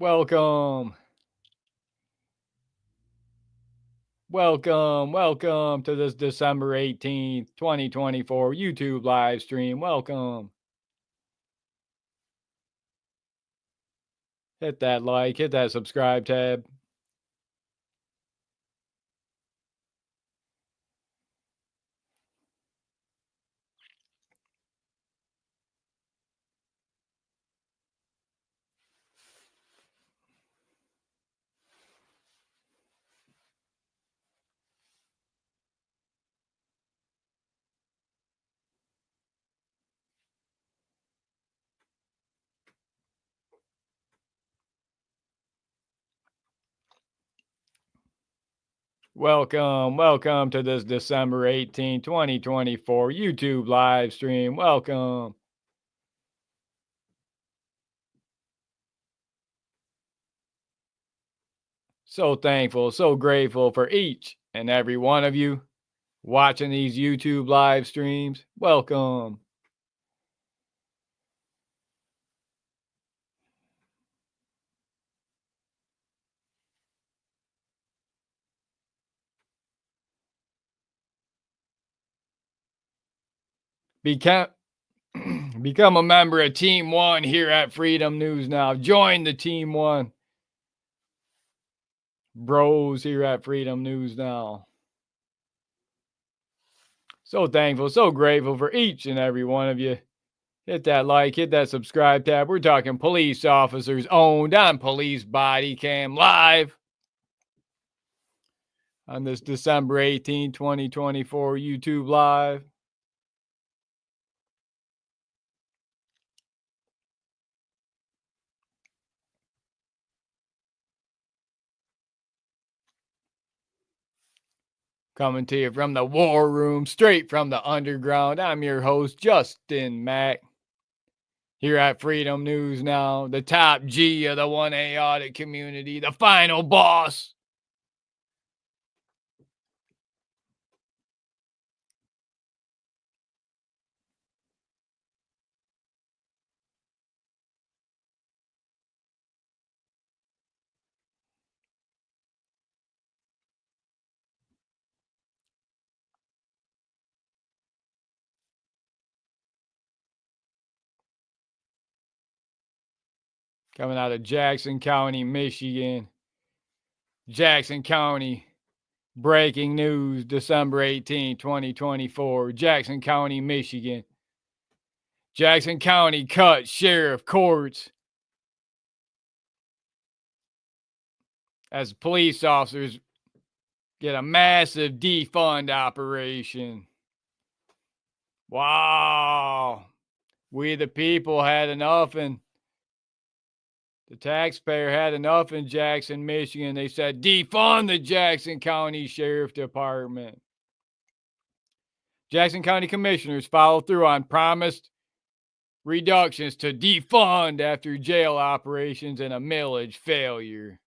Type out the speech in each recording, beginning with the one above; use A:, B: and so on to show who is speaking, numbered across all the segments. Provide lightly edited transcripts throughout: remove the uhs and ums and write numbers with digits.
A: Welcome. Welcome to this December 18th, 2024 YouTube live stream. Welcome. Hit that like, hit that subscribe tab. Welcome to this December 18th, 2024 YouTube live stream. Welcome. So thankful, so grateful for each and every one of you watching these YouTube live streams. Welcome. Become become a member of Team One here at Freedom News Now. Join the Team One bros here at Freedom News Now. So thankful, so grateful for each and every one of you. Hit that like, hit that subscribe tab. We're talking police officers owned on Police Bodycam live on this December 18, 2024 YouTube live. Coming to you from the war room, straight from the underground. I'm your host, Justin Mack. Here at Freedom News Now, the top G of the 1A audit community, the final boss. Coming out of Jackson County, Michigan. Jackson County, breaking news, December 18, 2024. Jackson County, Michigan. Jackson County cut sheriff courts as police officers get a massive defund operation. Wow. We the people had enough, and the taxpayer had enough in Jackson, Michigan. They said, defund the Jackson County Sheriff Department. Jackson County commissioners followed through on promised reductions to defund after jail operations and a millage failure.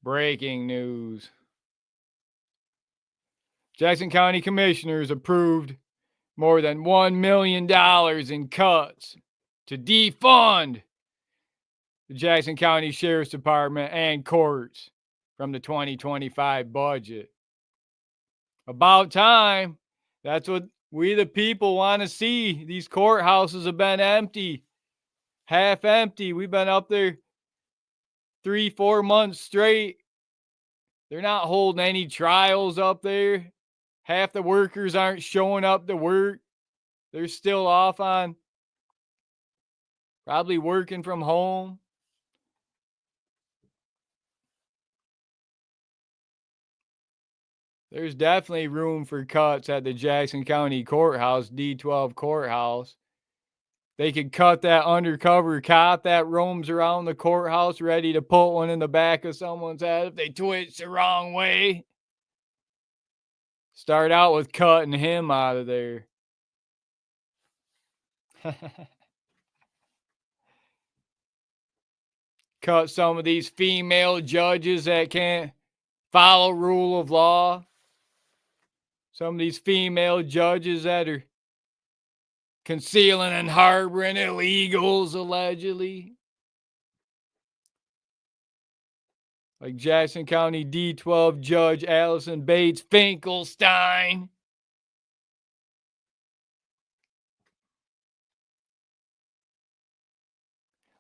A: Breaking news. Jackson County commissioners approved more than $1 million in cuts to defund the Jackson County Sheriff's Department and courts from the 2025 budget. About time. That's what we the people want to see. These courthouses have been empty, half empty. We've been up there 3-4 months straight. They're not holding any trials up there. Half the workers aren't showing up to work. They're still off on probably working from home. There's definitely room for cuts at the Jackson County Courthouse, D12 Courthouse. They could cut that undercover cop that roams around the courthouse ready to put one in the back of someone's head if they twitch the wrong way. Start out with cutting him out of there. Cut some of these female judges that can't follow rule of law. Some of these female judges that are concealing and harboring illegals, allegedly. Like Jackson County D12 Judge Allison Bates Finkelstein.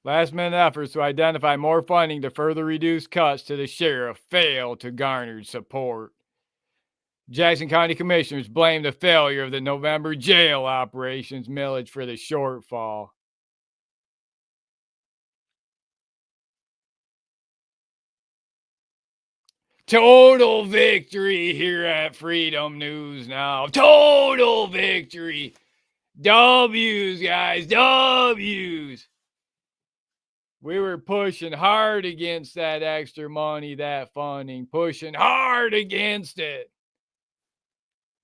A: Last minute efforts to identify more funding to further reduce cuts to the sheriff failed to garner support. Jackson County Commissioners blame the failure of the November jail operations millage for the shortfall. Total victory here at Freedom News Now. Total victory. W's, guys. W's. We were pushing hard against that extra money, that funding, pushing hard against it.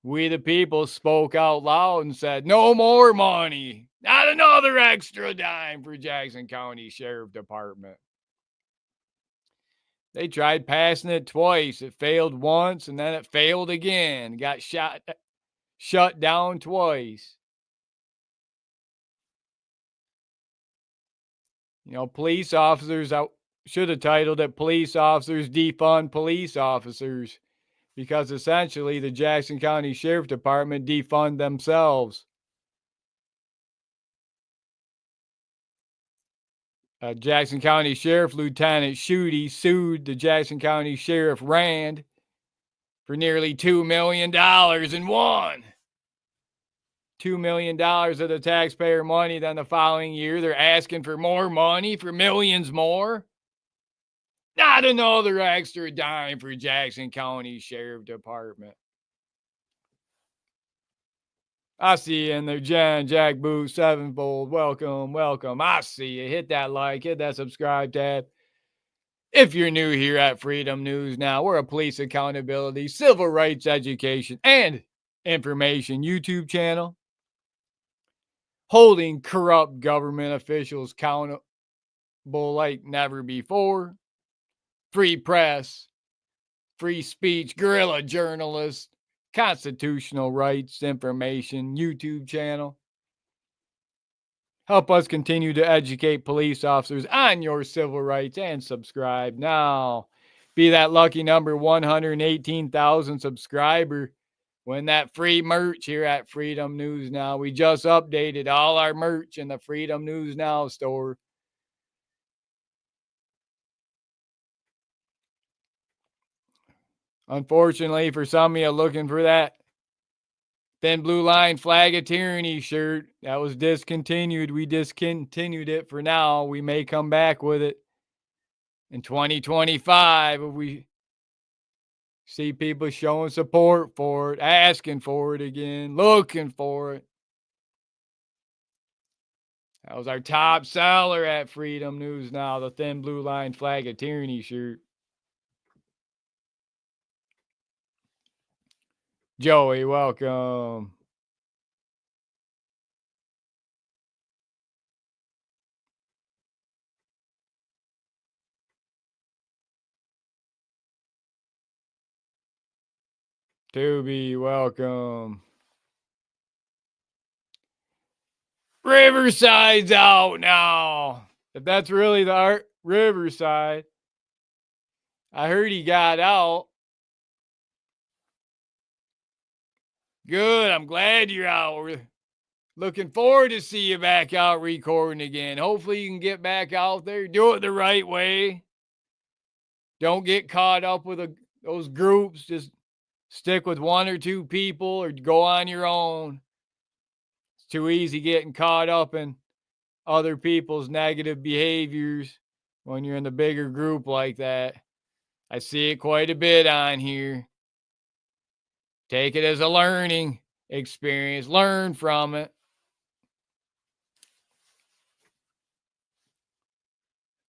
A: We, the people, spoke out loud and said, no more money. Not another extra dime for Jackson County Sheriff Department. They tried passing it twice. It failed once, and then it failed again. Got shut down twice. You know, police officers, I should have titled it Police Officers Defund Police Officers, because essentially the Jackson County Sheriff Department defund themselves. Jackson County Sheriff Lieutenant Schutte sued the Jackson County Sheriff Rand for nearly $2 million and won. $2 million of the taxpayer money. Then the following year, they're asking for more money, for millions more. Not another extra dime for Jackson County Sheriff Department. I see you in there, Jen, Jack Booth, Sevenfold. Welcome, welcome. I see you. Hit that like, hit that subscribe tab. If you're new here at Freedom News Now, we're a police accountability, civil rights education, and information YouTube channel holding corrupt government officials accountable like never before. Free press, free speech, guerrilla journalists, constitutional rights information YouTube channel. Help us continue to educate police officers on your civil rights and subscribe now. Be that lucky number 118,000 subscriber. Win that free merch here at Freedom News Now. We just updated all our merch in the Freedom News Now store. Unfortunately, for some of you looking for that Thin Blue Line Flag of Tyranny shirt, that was discontinued. We discontinued it for now. We may come back with it in 2025 if we see people showing support for it, asking for it again, looking for it. That was our top seller at Freedom News Now, the Thin Blue Line Flag of Tyranny shirt. Joey, welcome. Toby, welcome. Riverside's out now. If that's really the art, Riverside. I heard he got out. Good. I'm glad you're out. We're looking forward to see you back out recording again. Hopefully you can get back out there. Do it the right way. Don't get caught up with those groups. Just stick with one or two people or go on your own. It's too easy getting caught up in other people's negative behaviors when you're in the bigger group like that. I see it quite a bit on here. Take it as a learning experience. Learn from it.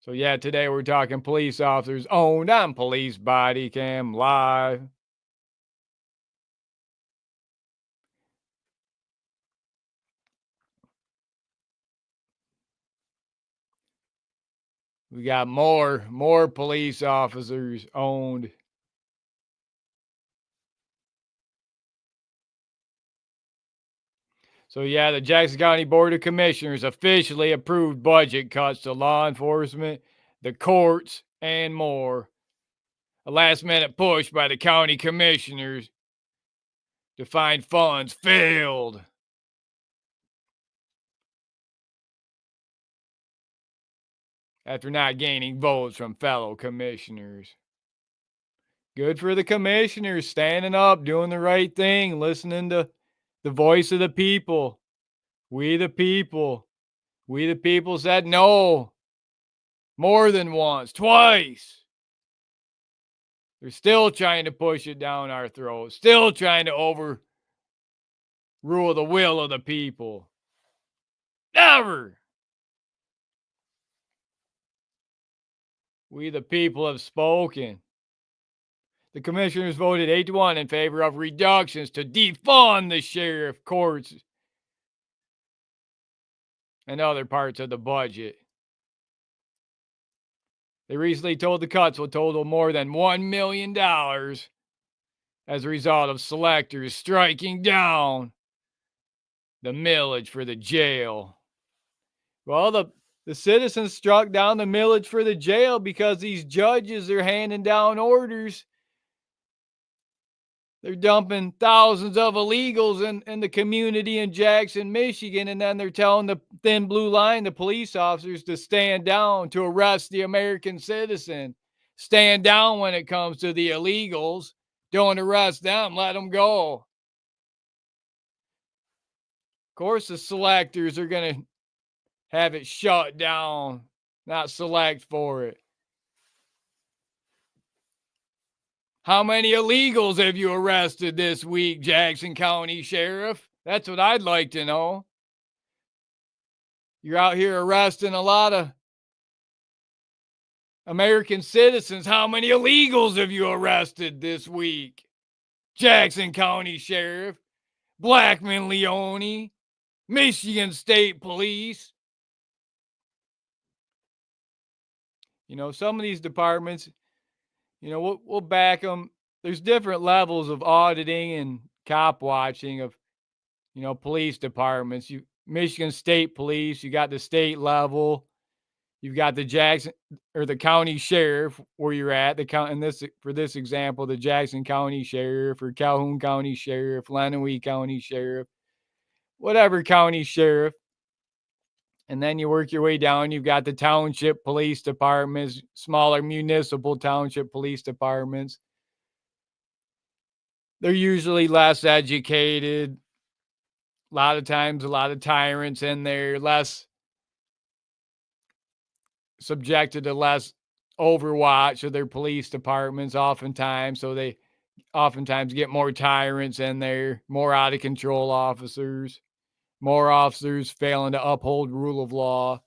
A: So yeah, today we're talking police officers owned on Police Bodycam Live. We got more police officers owned. So, yeah, the Jackson County Board of Commissioners officially approved budget cuts to law enforcement, the courts, and more. A last minute push by the county commissioners to find funds failed after not gaining votes from fellow commissioners. Good for the commissioners standing up, doing the right thing, listening to the voice of the people. We the people. We the people said no more than once, twice. They're still trying to push it down our throats, still trying to overrule the will of the people. Never. We the people have spoken. The commissioners voted 8-1 in favor of reductions to defund the sheriff, courts, and other parts of the budget. They recently told the cuts will total more than $1 million as a result of selectors striking down the millage for the jail. Well, the citizens struck down the millage for the jail because these judges are handing down orders. They're dumping thousands of illegals in the community in Jackson, Michigan, and then they're telling the thin blue line, the police officers, to stand down, to arrest the American citizen. Stand down when it comes to the illegals. Don't arrest them, let them go. Of course, the selectors are going to have it shut down, not select for it. How many illegals have you arrested this week, Jackson County Sheriff? That's what I'd like to know. You're out here arresting a lot of American citizens. How many illegals have you arrested this week? Jackson County Sheriff, Blackman Leone, Michigan State Police. You know, some of these departments, you know, we'll back them. There's different levels of auditing and cop watching of, you know, police departments. You Michigan State Police, you got the state level, you've got the Jackson or the county sheriff where you're at. The count in this for this example, the Jackson County Sheriff or Calhoun County Sheriff, Lenawee County Sheriff, whatever county sheriff. And then you work your way down. You've got the township police departments, smaller municipal township police departments. They're usually less educated. A lot of times, a lot of tyrants in there, less subjected to less overwatch of their police departments, oftentimes. So they oftentimes get more tyrants in there, more out of control officers, more officers failing to uphold rule of law.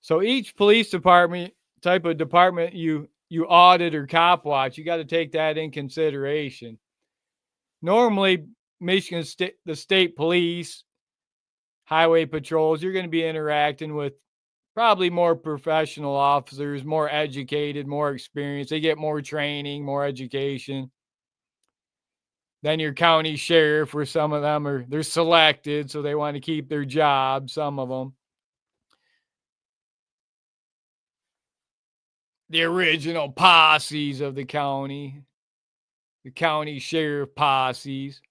A: So each police department, type of department you audit or cop watch, you got to take that in consideration. Normally, Michigan State, the state police, highway patrols, you're going to be interacting with probably more professional officers, more educated, more experienced. They get more training, more education. Then your county sheriff, where some of them they're selected, so they want to keep their job, some of them. The original posses of the county sheriff posses.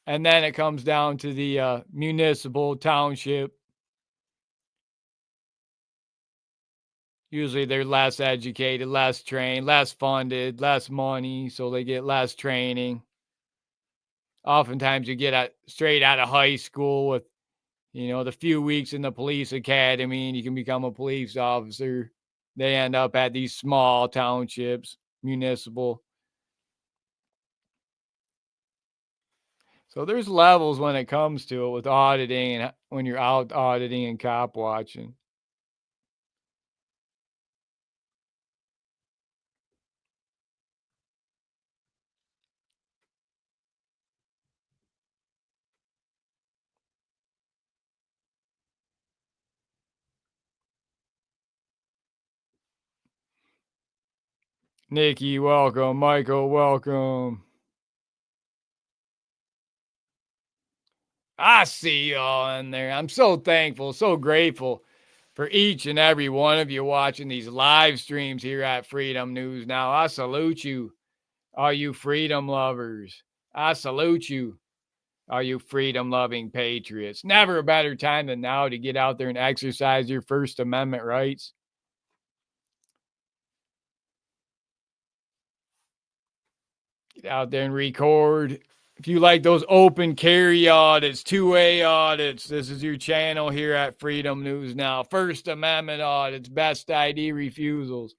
A: And then it comes down to the municipal township. Usually they're less educated, less trained, less funded, less money, so they get less training. Oftentimes you get straight out of high school with, you know, the few weeks in the police academy and you can become a police officer. They end up at these small townships, municipal. So there's levels when it comes to it with auditing and when you're out auditing and cop watching. Nikki, welcome. Michael, welcome. I see y'all in there. I'm so thankful, so grateful for each and every one of you watching these live streams here at Freedom News Now. I salute you, all you freedom lovers. I salute you, all you freedom loving patriots. Never a better time than now to get out there and exercise your First Amendment rights. Get out there and record. If you like those open carry audits, two-way audits, this is your channel here at Freedom News Now. First Amendment audits, best ID refusals.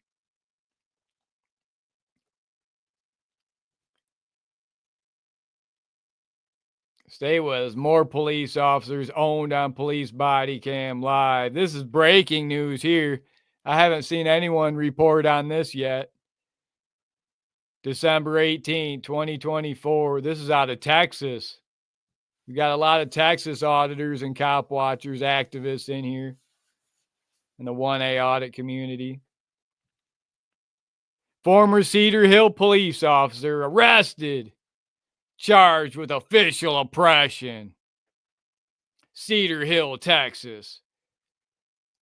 A: Stay with us. More police officers owned on police body cam live. This is breaking news here. I haven't seen anyone report on this yet. December 18, 2024. This is out of Texas. We got a lot of Texas auditors and cop watchers, activists in here in the 1A audit community. Former Cedar Hill police officer arrested, charged with official oppression. Cedar Hill, Texas.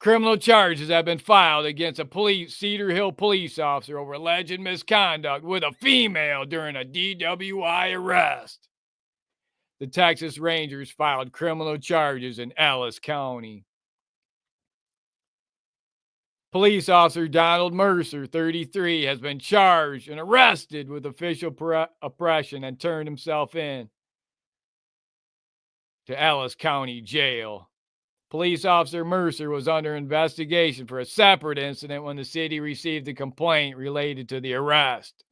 A: Criminal charges have been filed against a Cedar Hill police officer over alleged misconduct with a female during a DWI arrest. The Texas Rangers filed criminal charges in Ellis County. Police officer Donald Mercer, 33, has been charged and arrested with official oppression and turned himself in to Ellis County Jail. Police officer Mercer was under investigation for a separate incident when the city received a complaint related to the arrest.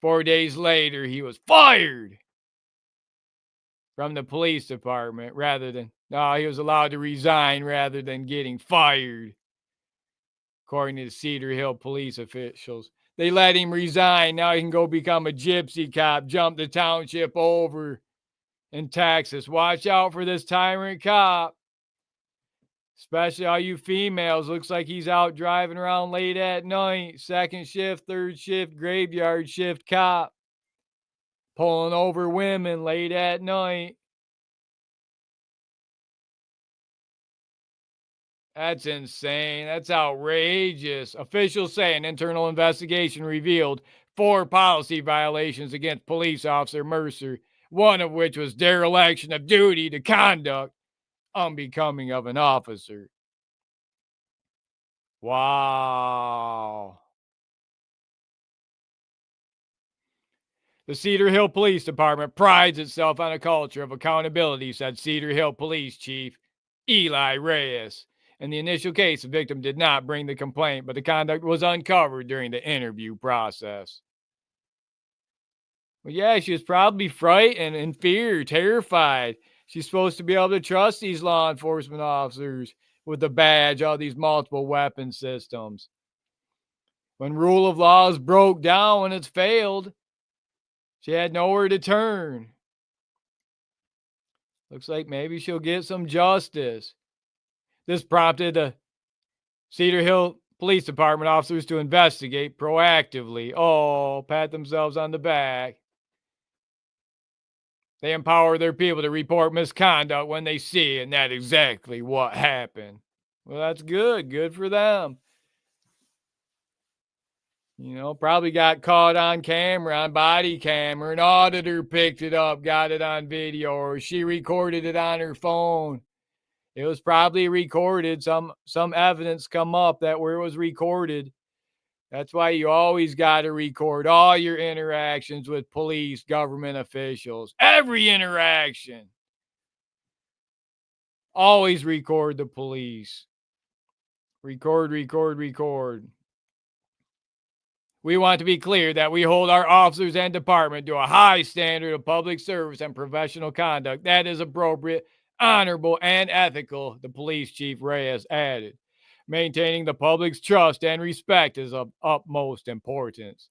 A: 4 days later, he was fired from the police department he was allowed to resign rather than getting fired, according to the Cedar Hill police officials. They let him resign. Now he can go become a gypsy cop, jump the township over in Texas. Watch out for this tyrant cop. Especially all you females. Looks like he's out driving around late at night. Second shift, third shift, graveyard shift cop. Pulling over women late at night. That's insane. That's outrageous. Officials say an internal investigation revealed 4 policy violations against police officer Mercer, one of which was dereliction of duty to conduct unbecoming of an officer. Wow. The Cedar Hill Police Department prides itself on a culture of accountability, said Cedar Hill Police Chief Eli Reyes. In the initial case, the victim did not bring the complaint, but the conduct was uncovered during the interview process. Well, yeah, she was probably frightened, in fear, terrified. She's supposed to be able to trust these law enforcement officers with the badge, all these multiple weapon systems. When rule of law is broke down, when it's failed, she had nowhere to turn. Looks like maybe she'll get some justice. This prompted the Cedar Hill Police Department officers to investigate proactively. Oh, pat themselves on the back. They empower their people to report misconduct when they see it, and that's exactly what happened. Well, that's good. Good for them. You know, probably got caught on camera, on body cam, or an auditor picked it up, got it on video, or she recorded it on her phone. It was probably recorded. Some evidence come up that where it was recorded. That's why you always got to record all your interactions with police, government officials. Every interaction. Always record the police. Record, record, record. We want to be clear that we hold our officers and department to a high standard of public service and professional conduct that is appropriate, honorable, and ethical, the police chief Reyes added. Maintaining the public's trust and respect is of utmost importance,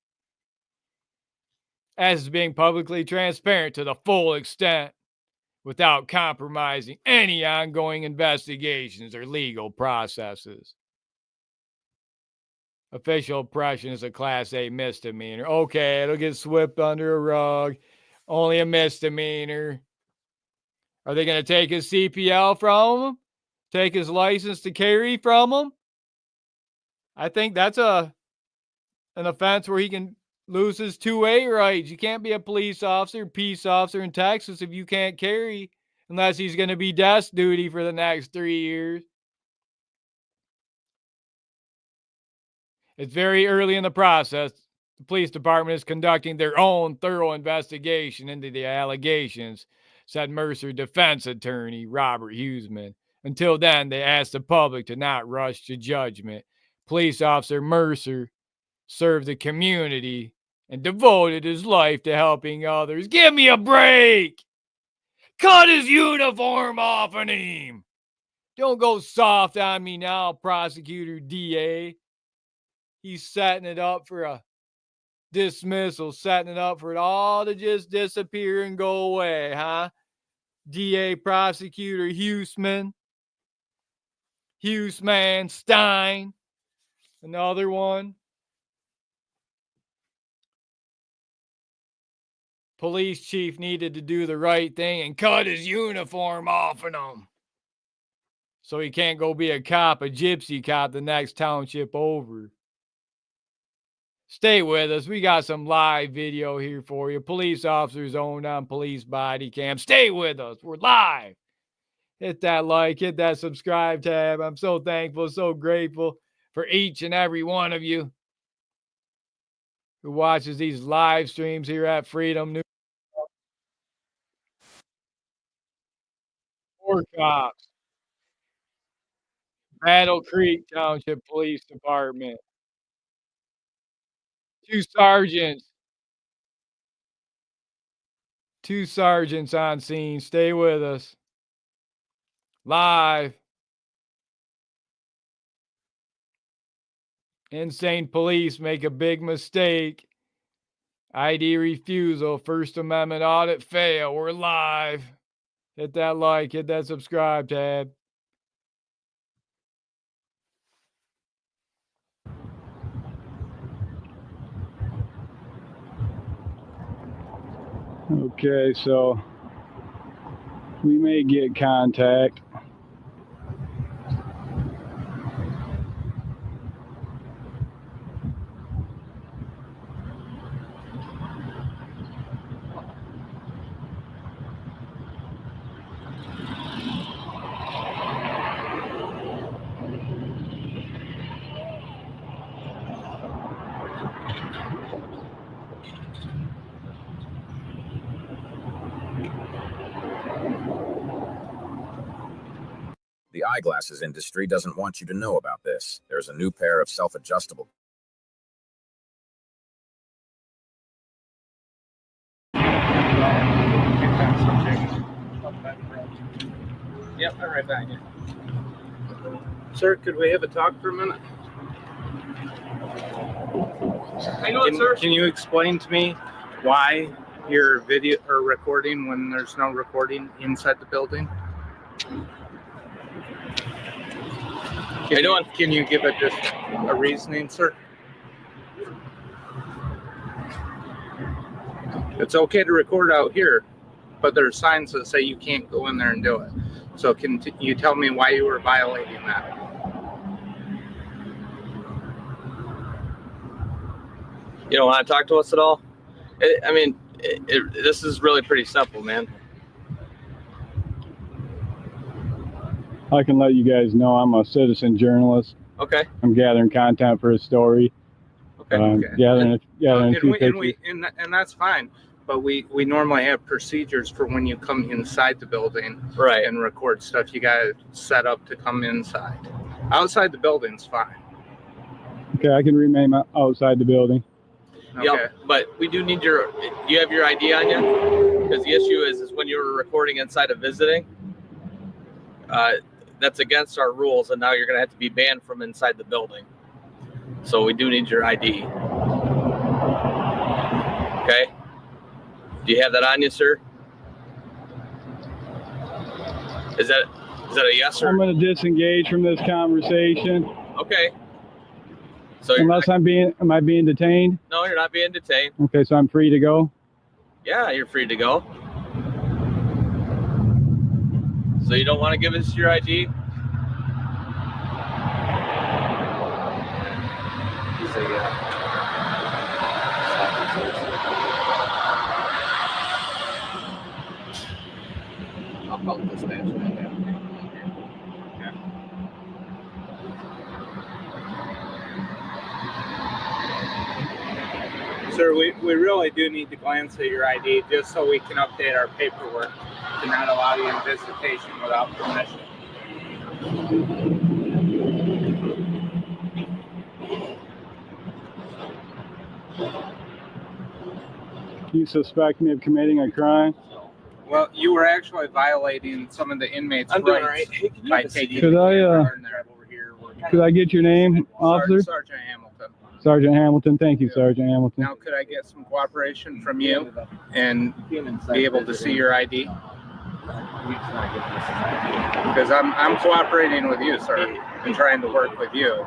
A: as is being publicly transparent to the full extent without compromising any ongoing investigations or legal processes. Official oppression is a Class A misdemeanor. Okay, it'll get swept under a rug. Only a misdemeanor. Are they going to take his CPL from him? Take his license to carry from him? I think that's an offense where he can lose his 2A rights. You can't be a police officer, peace officer in Texas if you can't carry, unless he's going to be desk duty for the next 3 years. It's very early in the process. The police department is conducting their own thorough investigation into the allegations, said Mercer defense attorney Robert Huseman. Until then, they asked the public to not rush to judgment. Police officer Mercer served the community and devoted his life to helping others. Give me a break! Cut his uniform off on him! Don't go soft on me now, prosecutor DA. He's setting it up for a dismissal, setting it up for it all to just disappear and go away, huh? DA prosecutor Huseman, Stein, another one. Police chief needed to do the right thing and cut his uniform off on him, so he can't go be a cop, a gypsy cop, the next township over. Stay with us. We got some live video here for you. Police officers owned on police body cam. Stay with us. We're live. Hit that like, hit that subscribe tab. I'm so thankful, so grateful for each and every one of you who watches these live streams here at Freedom News. Four cops. Battle Creek Township Police Department. 2 sergeants. 2 sergeants on scene. Stay with us. Live. Insane police make a big mistake. ID refusal. First Amendment audit fail. We're live. Hit that like, hit that subscribe tab. Okay, so we may get contact.
B: The eyeglasses industry doesn't want you to know about this. There's a new pair of self-adjustable.
C: Yep, I'm right back. Sir, could we have a talk for a minute?
D: How you doing, sir?
C: Can you explain to me why you're video or recording when there's no recording inside the building?
D: How you doing?
C: Can you give it just a reasoning, sir? It's okay to record out here, but there are signs that say you can't go in there and do it. So can you tell me why you were violating that?
D: You don't want to talk to us at all? This is really pretty simple, man.
A: I can let you guys know I'm a citizen journalist.
D: Okay.
A: I'm gathering content for a story.
D: Okay.
A: Gathering
C: And that's fine. But we normally have procedures for when you come inside the building,
D: Right.
C: and record stuff. You got to set up to come inside. Outside the building's fine.
A: Okay, I can remain outside the building.
C: Okay.
D: Yep. But we do need do you have your ID on you? Because the issue is when you were recording inside of visiting, that's against our rules, and now you're going to have to be banned from inside the building. So we do need your ID. Okay. Do you have that on you, sir? Is that a yes or?
A: I'm going to disengage from this conversation.
D: Okay. So
A: Unless am I being detained?
D: No, you're not being detained.
A: Okay, so I'm free to go?
D: Yeah, you're free to go. So you don't want to give us your ID? I'll call the dispatch.
C: Sir, we really do need to glance at your ID just so we can update our paperwork to not allow you in visitation without permission.
E: You suspect me of committing a crime?
C: Well, you were actually violating some of the inmates'
D: I'm doing
C: rights
D: all right. Hey, can you
C: by
D: have a seat?
C: taking
E: Could
C: the
E: I,
C: camera in there over here.
E: Could I get your name, officer?
C: Sergeant Hamilton.
E: Sergeant Hamilton. Thank you, Sergeant Hamilton.
C: Now, could I get some cooperation from you and be able to see your ID? Because I'm cooperating with you, sir, and trying to work with you.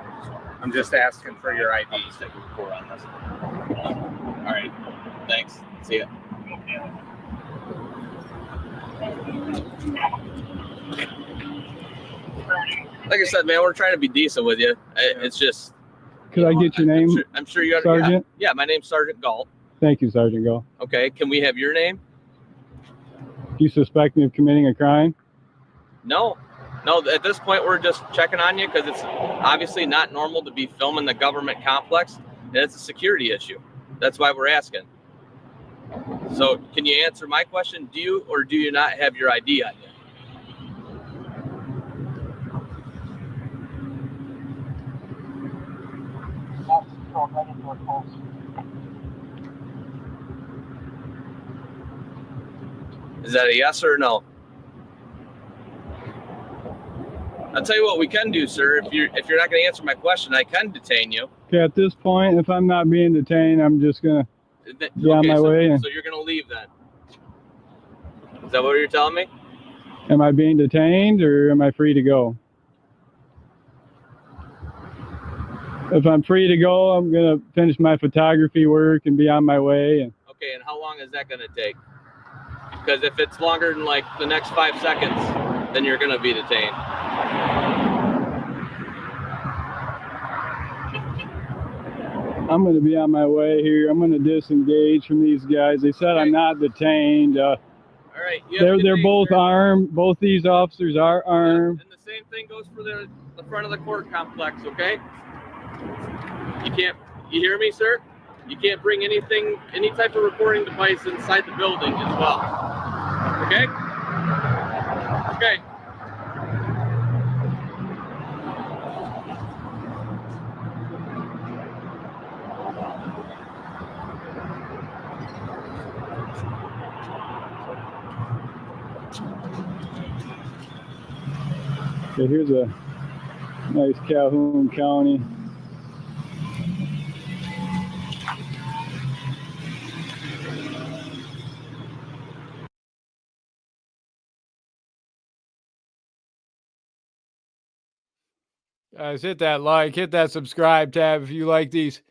C: I'm just asking for your ID.
D: All right. Thanks. See ya. Like I said, man, we're trying to be decent with you. It's just.
E: Could I get your name,
D: I'm sure you
E: Sergeant?
D: Yeah, my name's Sergeant Galt.
E: Thank you, Sergeant Gall.
D: Okay, can we have your name?
E: Do you suspect me of committing a crime?
D: No. At this point, we're just checking on you because it's obviously not normal to be filming the government complex, and it's a security issue. That's why we're asking. So, can you answer my question? Do you or do you not have your ID on you? Is that a yes or a no? I'll tell you what we can do, sir. If you're not going to answer my question, I can detain you.
E: Okay, at this point, if I'm not being detained, I'm just gonna be on my way.
D: So you're going to leave then? Is that what you're telling me?
E: Am I being detained or am I free to go? If I'm free to go, I'm gonna finish my photography work and be on my way.
D: Okay, and how long is that going to take? Because if it's longer than like the next 5 seconds, then you're going to be detained.
E: I'm gonna be on my way here. I'm gonna disengage from these guys. They said I'm not detained.
D: All right. You have a good
E: They're
D: day,
E: both
D: sir.
E: armed. Both these officers are armed.
D: And the same thing goes for the front of the court complex, okay? You can't, you hear me, sir? You can't bring anything, any type of recording device inside the building as well. Okay? Okay.
E: Okay, here's a nice Calhoun County.
A: Guys, hit that like, hit that subscribe tab if you like these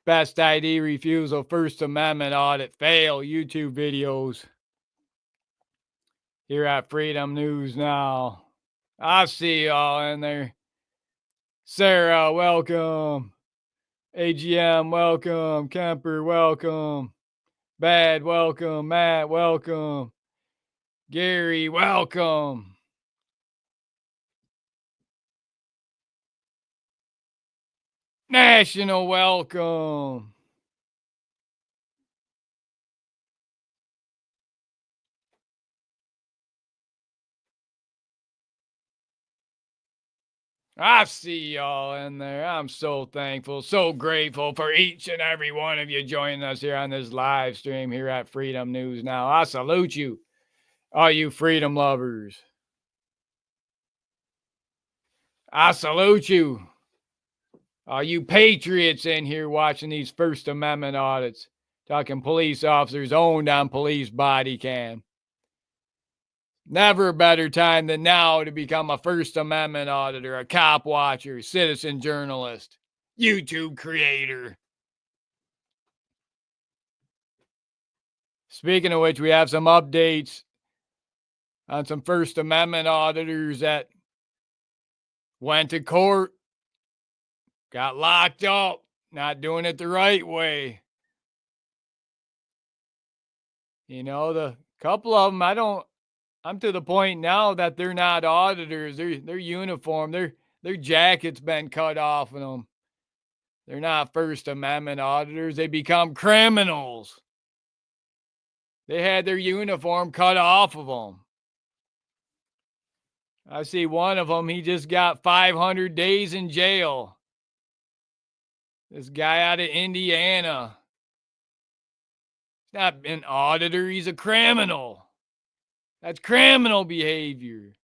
A: best ID refusal, First Amendment audit, fail YouTube videos here at Freedom News Now. I see y'all in there. Sarah, welcome. AGM, welcome. Kemper, welcome. Bad, welcome. Matt, welcome. Gary, welcome. National, welcome. I see y'all in there. I'm so thankful, so grateful for each and every one of you joining us here on this live stream here at Freedom News Now. I salute you, all you freedom lovers. I salute you, all you patriots in here watching these First Amendment audits, talking police officers owned on police body cam. Never a better time than now to become a First Amendment auditor, a cop watcher, citizen journalist, YouTube creator. Speaking of which, we have some updates on some First Amendment auditors that went to court, got locked up, not doing it the right way. You know, the couple of them, I'm to the point now that they're not auditors. Their uniform, their jacket's been cut off of them. They're not First Amendment auditors. They become criminals. They had their uniform cut off of them. I see one of them, he just got 500 days in jail. This guy out of Indiana. He's not an auditor, he's a criminal. That's criminal behavior.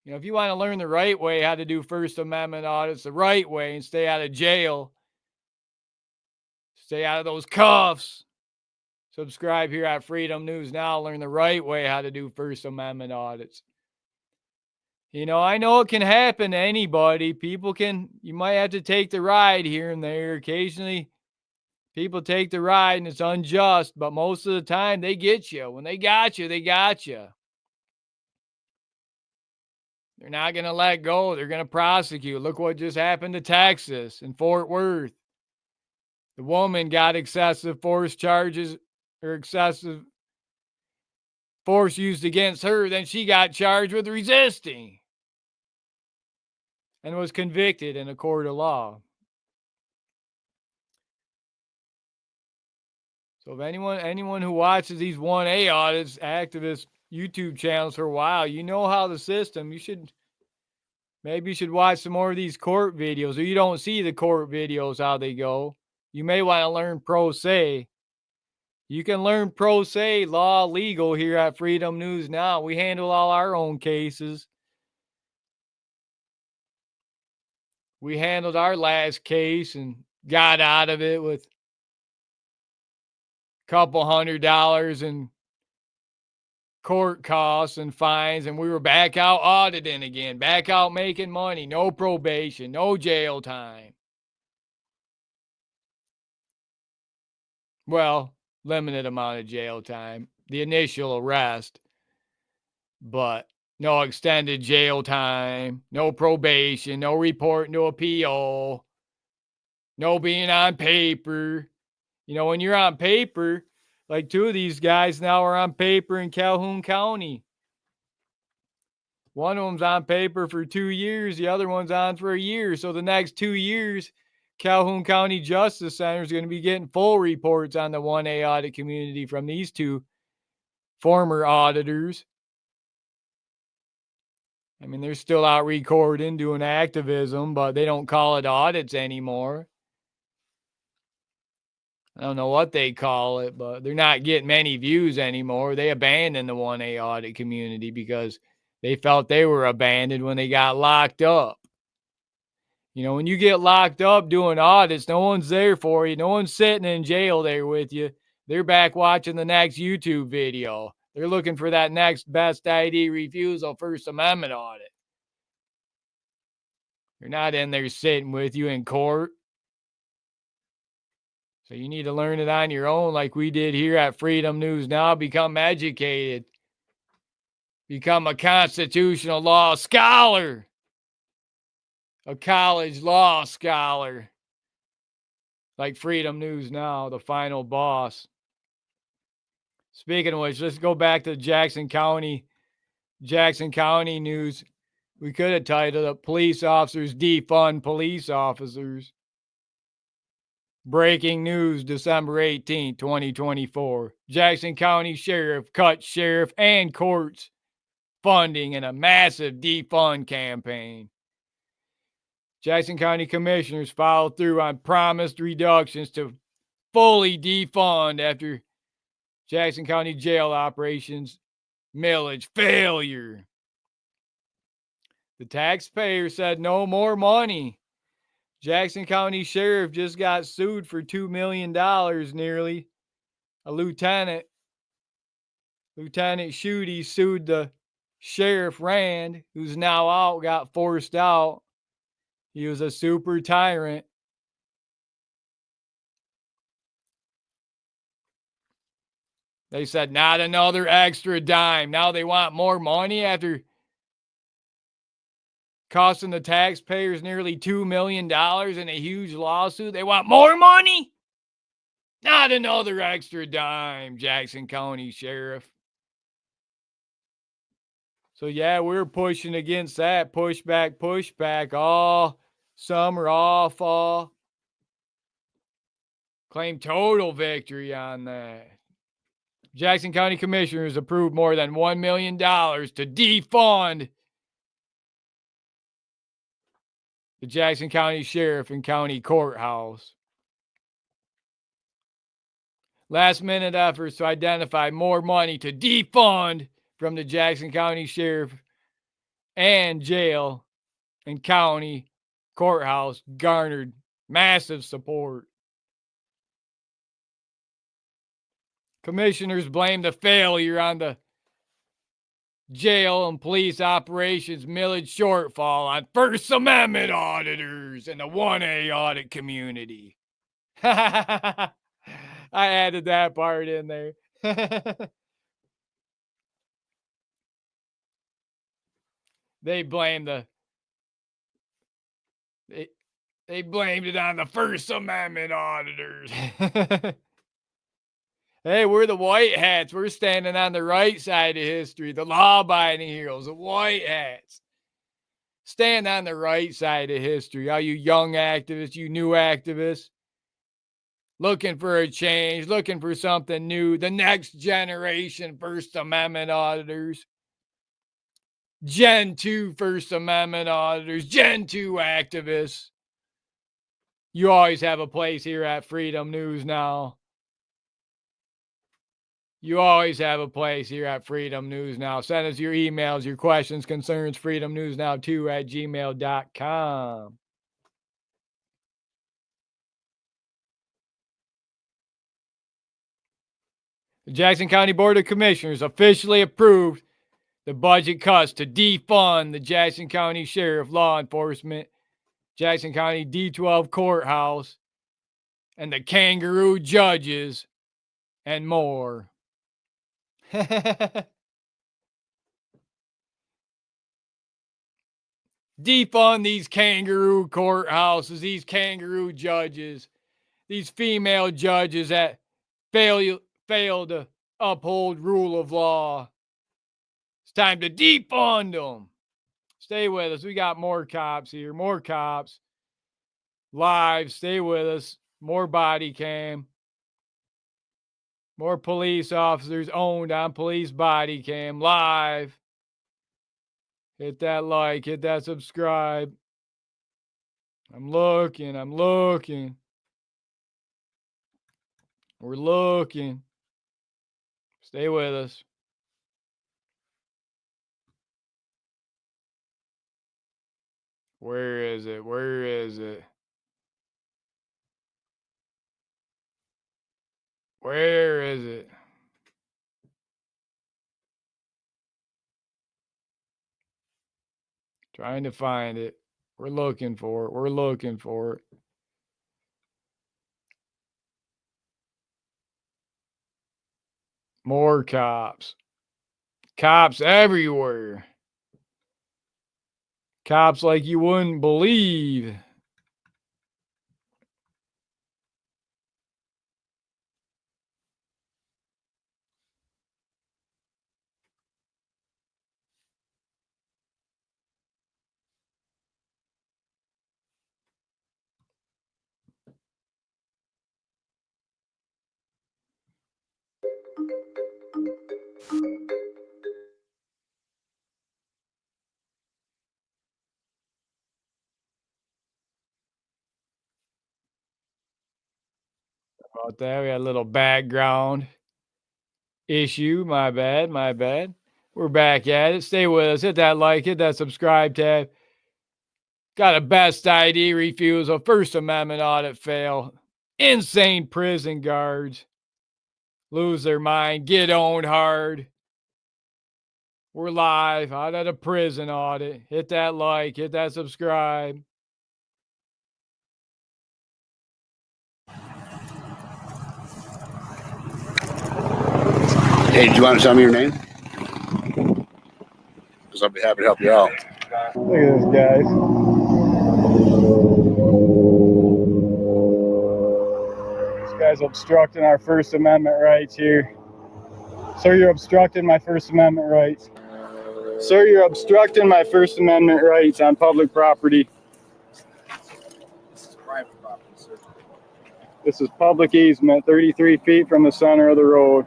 A: You know, if you want to learn the right way how to do First Amendment audits the right way and stay out of jail, stay out of those cuffs, subscribe here at Freedom News Now. Learn the right way how to do First Amendment audits. You know, I know it can happen to anybody. You might have to take the ride here and there. Occasionally, people take the ride and it's unjust, but most of the time they get you. When they got you, they got you. They're not going to let go. They're going to prosecute. Look what just happened to Texas and Fort Worth. The woman got excessive force charges or excessive force used against her. Then she got charged with resisting and was convicted in a court of law. So if anyone who watches these 1A audits, activist YouTube channels for a while, you know how the system, maybe you should watch some more of these court videos, or you don't see the court videos, how they go. You may want to learn pro se. You can learn pro se law legal here at Freedom News Now. We handle all our own cases. We handled our last case and got out of it with couple $100 in court costs and fines, and we were back out auditing again, back out making money, no probation, no jail time. Well, limited amount of jail time, the initial arrest, but no extended jail time, no probation, no reporting to a PO, no being on paper. You know, when you're on paper, like two of these guys now are on paper in Calhoun County. One of them's on paper for 2 years. The other one's on for a year. So the next 2 years, Calhoun County Justice Center is going to be getting full reports on the 1A audit community from these two former auditors. I mean, they're still out recording, doing activism, but they don't call it audits anymore. I don't know what they call it, but they're not getting many views anymore. They abandoned the 1A audit community because they felt they were abandoned when they got locked up. You know, when you get locked up doing audits, no one's there for you. No one's sitting in jail there with you. They're back watching the next YouTube video. They're looking for that next best ID refusal First Amendment audit. They're not in there sitting with you in court. So you need to learn it on your own like we did here at Freedom News Now. Become educated. Become a constitutional law scholar. A college law scholar. Like Freedom News Now, the final boss. Speaking of which, let's go back to Jackson County news. We could have titled it Police Officers Defund Police Officers. Breaking news, December 18, 2024. Jackson County Sheriff cuts sheriff and courts funding in a massive defund campaign. Jackson County commissioners followed through on promised reductions to fully defund after Jackson County jail operations millage failure. The taxpayer said no more money. Jackson County Sheriff just got sued for $2 million nearly. A lieutenant Schutte sued the Sheriff Rand, who's now out, got forced out. He was a super tyrant. They said, not another extra dime. Now they want more money after costing the taxpayers nearly $2 million in a huge lawsuit. They want more money? Not another extra dime, Jackson County Sheriff. So, yeah, we're pushing against that. Pushback all summer, all fall. Claim total victory on that. Jackson County Commissioners approved more than $1 million to defund the Jackson County Sheriff and County Courthouse. Last minute efforts to identify more money to defund from the Jackson County Sheriff and jail and county courthouse garnered massive support. Commissioners blame the failure on the jail and police operations millage shortfall on First Amendment auditors and the 1A audit community. I added that part in there. They blamed they blamed it on the First Amendment auditors. Hey, we're the white hats. We're standing on the right side of history, the law-abiding heroes, the white hats. Stand on the right side of history, all you young activists, you new activists, looking for a change, looking for something new, the next generation First Amendment auditors, Gen 2 First Amendment auditors, Gen 2 activists. You always have a place here at Freedom News Now. You always have a place here at Freedom News Now. Send us your emails, your questions, concerns, freedomnewsnow2@gmail.com. The Jackson County Board of Commissioners officially approved the budget cuts to defund the Jackson County Sheriff Law Enforcement, Jackson County D12 Courthouse, and the kangaroo judges, and more. Defund these kangaroo courthouses, these kangaroo judges, these female judges that fail to uphold rule of law. It's time to defund them. Stay with us. We got more cops here, more cops. Live, stay with us. More body cam. More police officers owned on police body cam. Live. Hit that like, hit that subscribe. I'm looking. We're looking. Stay with us. Where is it? Trying to find it. We're looking for it. More cops. Cops everywhere. Cops like you wouldn't believe. About that, we had a little background issue. My bad. We're back at it. Stay with us. Hit that like, hit that subscribe tab. Got a best ID refusal, First Amendment audit fail, insane prison guards lose their mind, get owned hard. We're live out at a prison audit. Hit that like, hit that subscribe.
F: Hey, do you want to tell me your name? Because I'll be happy to help you out.
E: Look at this, guys. This guy's obstructing our First Amendment rights here. Sir, you're obstructing my First Amendment rights. Sir, you're obstructing my First Amendment rights on public property.
B: This is private property, sir.
E: This is public easement, 33 feet from the center of the road.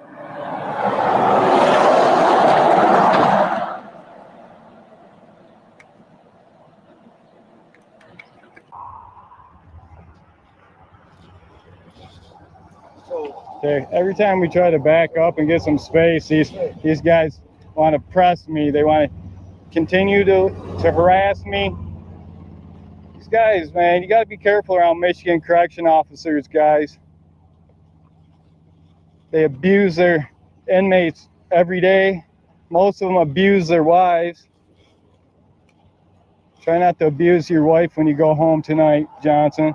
E: Okay, every time we try to back up and get some space, these guys want to press me. They want to continue to harass me. These guys, man, you got to be careful around Michigan correction officers, guys. They abuse their inmates every day. Most of them abuse their wives. Try not to abuse your wife when you go home tonight, Johnson.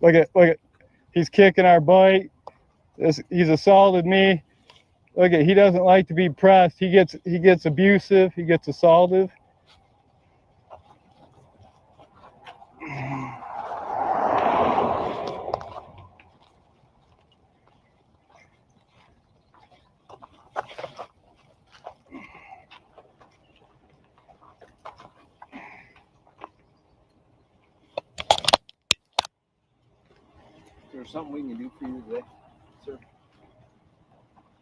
E: Look at, he's kicking our butt. He's assaulted me. Look at, he doesn't like to be pressed. He gets abusive. He gets assaultive.
G: Is there something we can do for you today, sir?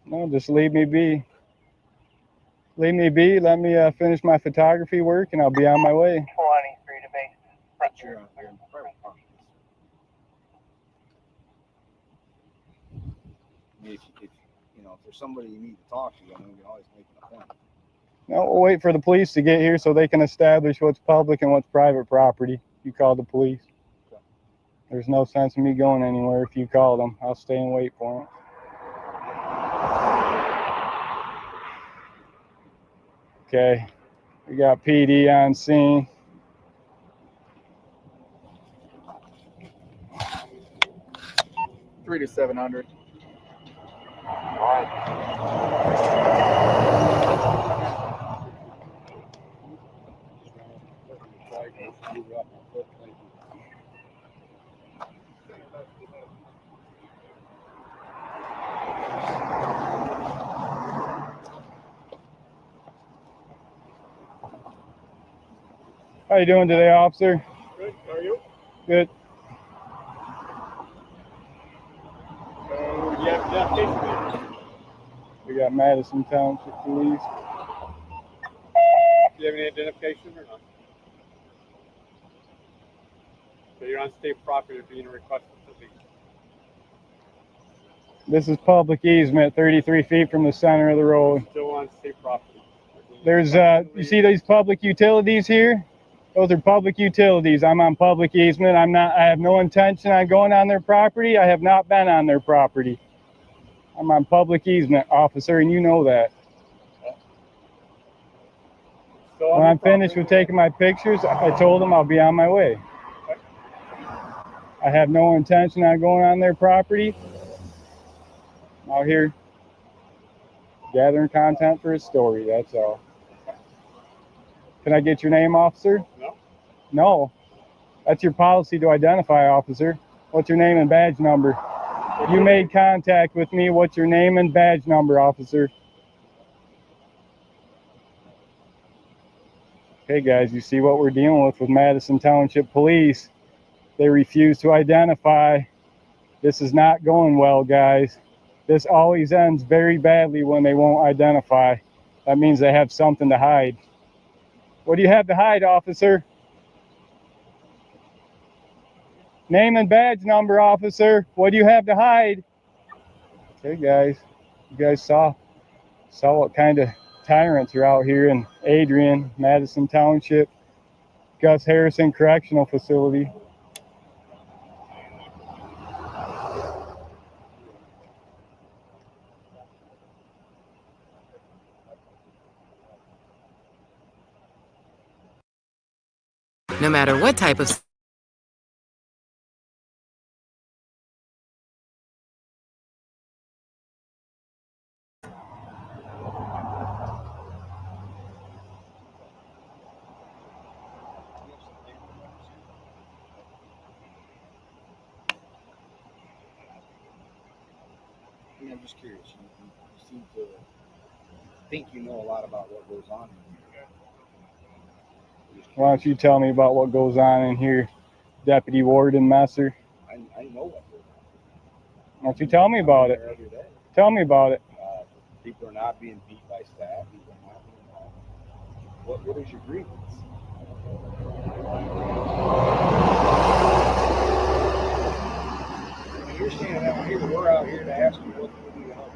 E: No, just leave me be. Leave me be. Let me finish my photography work, and I'll be on my way.
G: 23 to base. You're on private property. If you know, if there's somebody you need to talk to, then we can always make an appointment.
E: No, we'll wait for the police to get here so they can establish what's public and what's private property. You call the police.
G: Okay.
E: There's no sense in me going anywhere if you call them. I'll stay and wait for them. Okay, we got PD on scene.
G: $3 to $700.
E: How you doing today, officer?
G: Good. How are you?
E: Good.
G: You have an application?
E: We got Madison Township Police.
G: Do you have any identification or not? So you're on state property being requested to leave.
E: This is public easement, 33 feet from the center of the road.
G: Still on state property.
E: There's, you see these public utilities here? Those are public utilities. I'm on public easement. I have no intention on going on their property. I have not been on their property. I'm on public easement, officer, and you know that. When I'm finished with taking my pictures, I told them I'll be on my way. I have no intention on going on their property. I'm out here gathering content for a story, that's all. Can I get your name, officer?
G: No.
E: No. That's your policy to identify, officer. What's your name and badge number? You made contact with me. What's your name and badge number, officer? Okay, guys, you see what we're dealing with Madison Township Police. They refuse to identify. This is not going well, guys. This always ends very badly when they won't identify. That means they have something to hide. What do you have to hide, officer? Name and badge number, officer. What do you have to hide? Okay, guys. You guys saw what kind of tyrants are out here in Adrian, Madison Township, Gus Harrison Correctional Facility.
H: No matter what type of
G: I'm just curious. You seem to think you know a lot about what goes on in here.
E: Why don't you tell me about what goes on in here, Deputy Warden Messer?
G: I know what goes on.
E: Why don't you tell me about
G: I'm
E: it?
G: there every day.
E: Tell me about it.
G: People are not being beat by staff. People are not being What is your grievance? I mean, you're standing out here. We're out here to ask you what can we do to help you.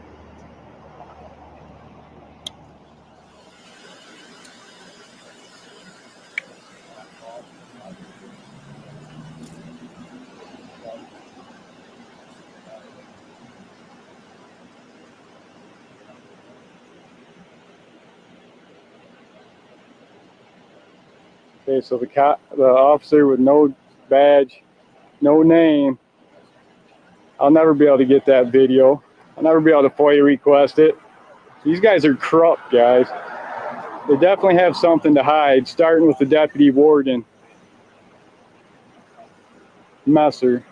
E: Okay, so the officer with no badge, no name. I'll never be able to get that video. I'll never be able to FOIA request it. These guys are corrupt, guys. They definitely have something to hide, starting with the Deputy Warden Messer.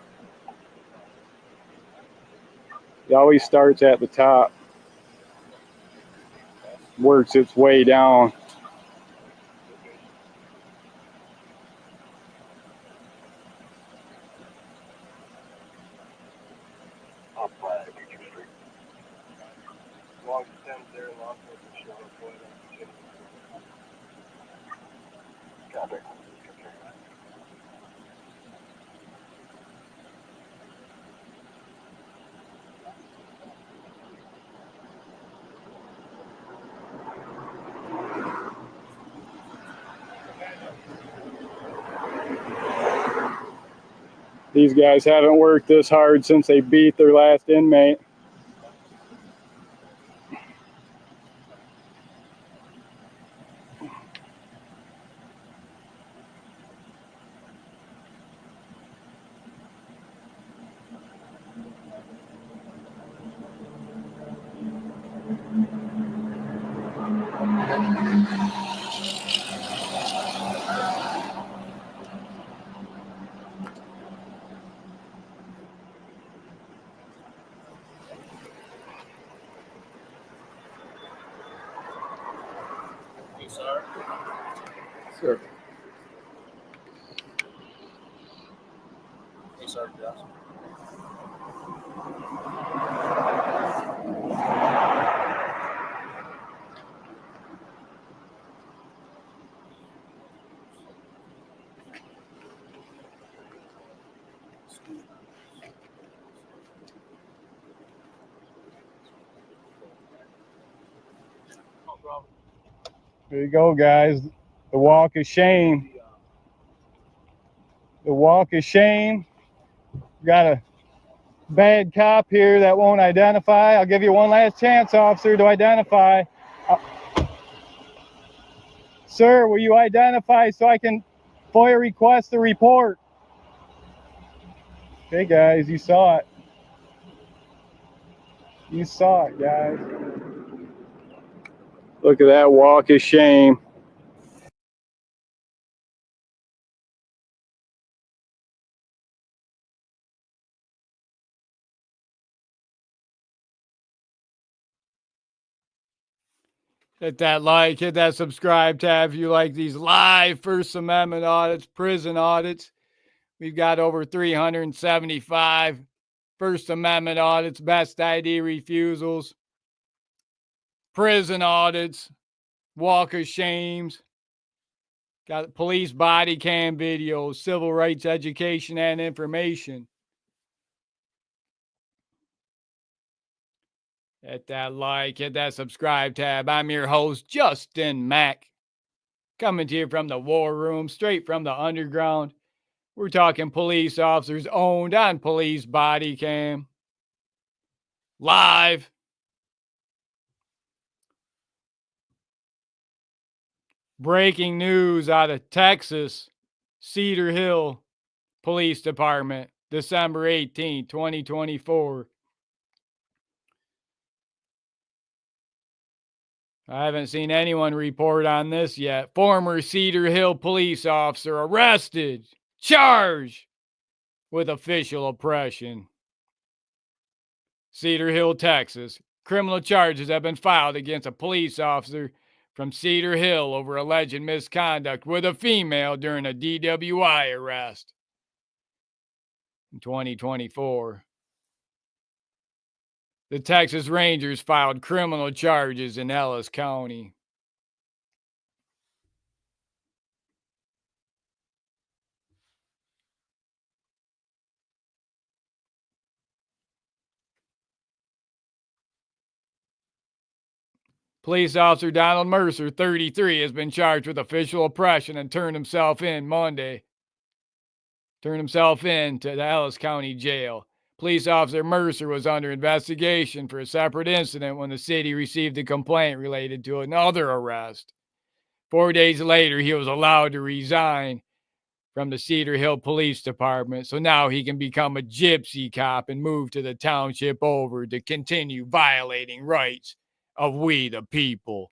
E: It always starts at the top, works its way down. These guys haven't worked this hard since they beat their last inmate. Sir.
G: Hey, sir.
E: There you go, guys. The walk of shame. The walk of shame. Got a bad cop here that won't identify. I'll give you one last chance, officer, to identify. Sir, will you identify so I can FOIA request the report? Okay, guys, you saw it. You saw it, guys. Look at that walk of shame.
A: Hit that like, hit that subscribe tab if you like these live First Amendment audits, prison audits. We've got over 375 First Amendment audits, best ID refusals, prison audits, walk of shames. Got police body cam videos, civil rights education and information. Hit that like, hit that subscribe tab. I'm your host, Justin Mack, coming to you from the war room, straight from the underground. We're talking police officers owned on police body cam. Live. Breaking news out of Texas, Cedar Hill Police Department, December 18, 2024. I haven't seen anyone report on this yet. Former Cedar Hill police officer arrested, charged with official oppression. Cedar Hill, Texas. Criminal charges have been filed against a police officer from Cedar Hill over alleged misconduct with a female during a DWI arrest in 2024. The Texas Rangers filed criminal charges in Ellis County. Police officer Donald Mercer, 33, has been charged with official oppression and turned himself in Monday. Turned himself in to the Ellis County Jail. Police officer Mercer was under investigation for a separate incident when the city received a complaint related to another arrest. 4 days later, he was allowed to resign from the Cedar Hill Police Department, so now he can become a gypsy cop and move to the township over to continue violating rights of we the people.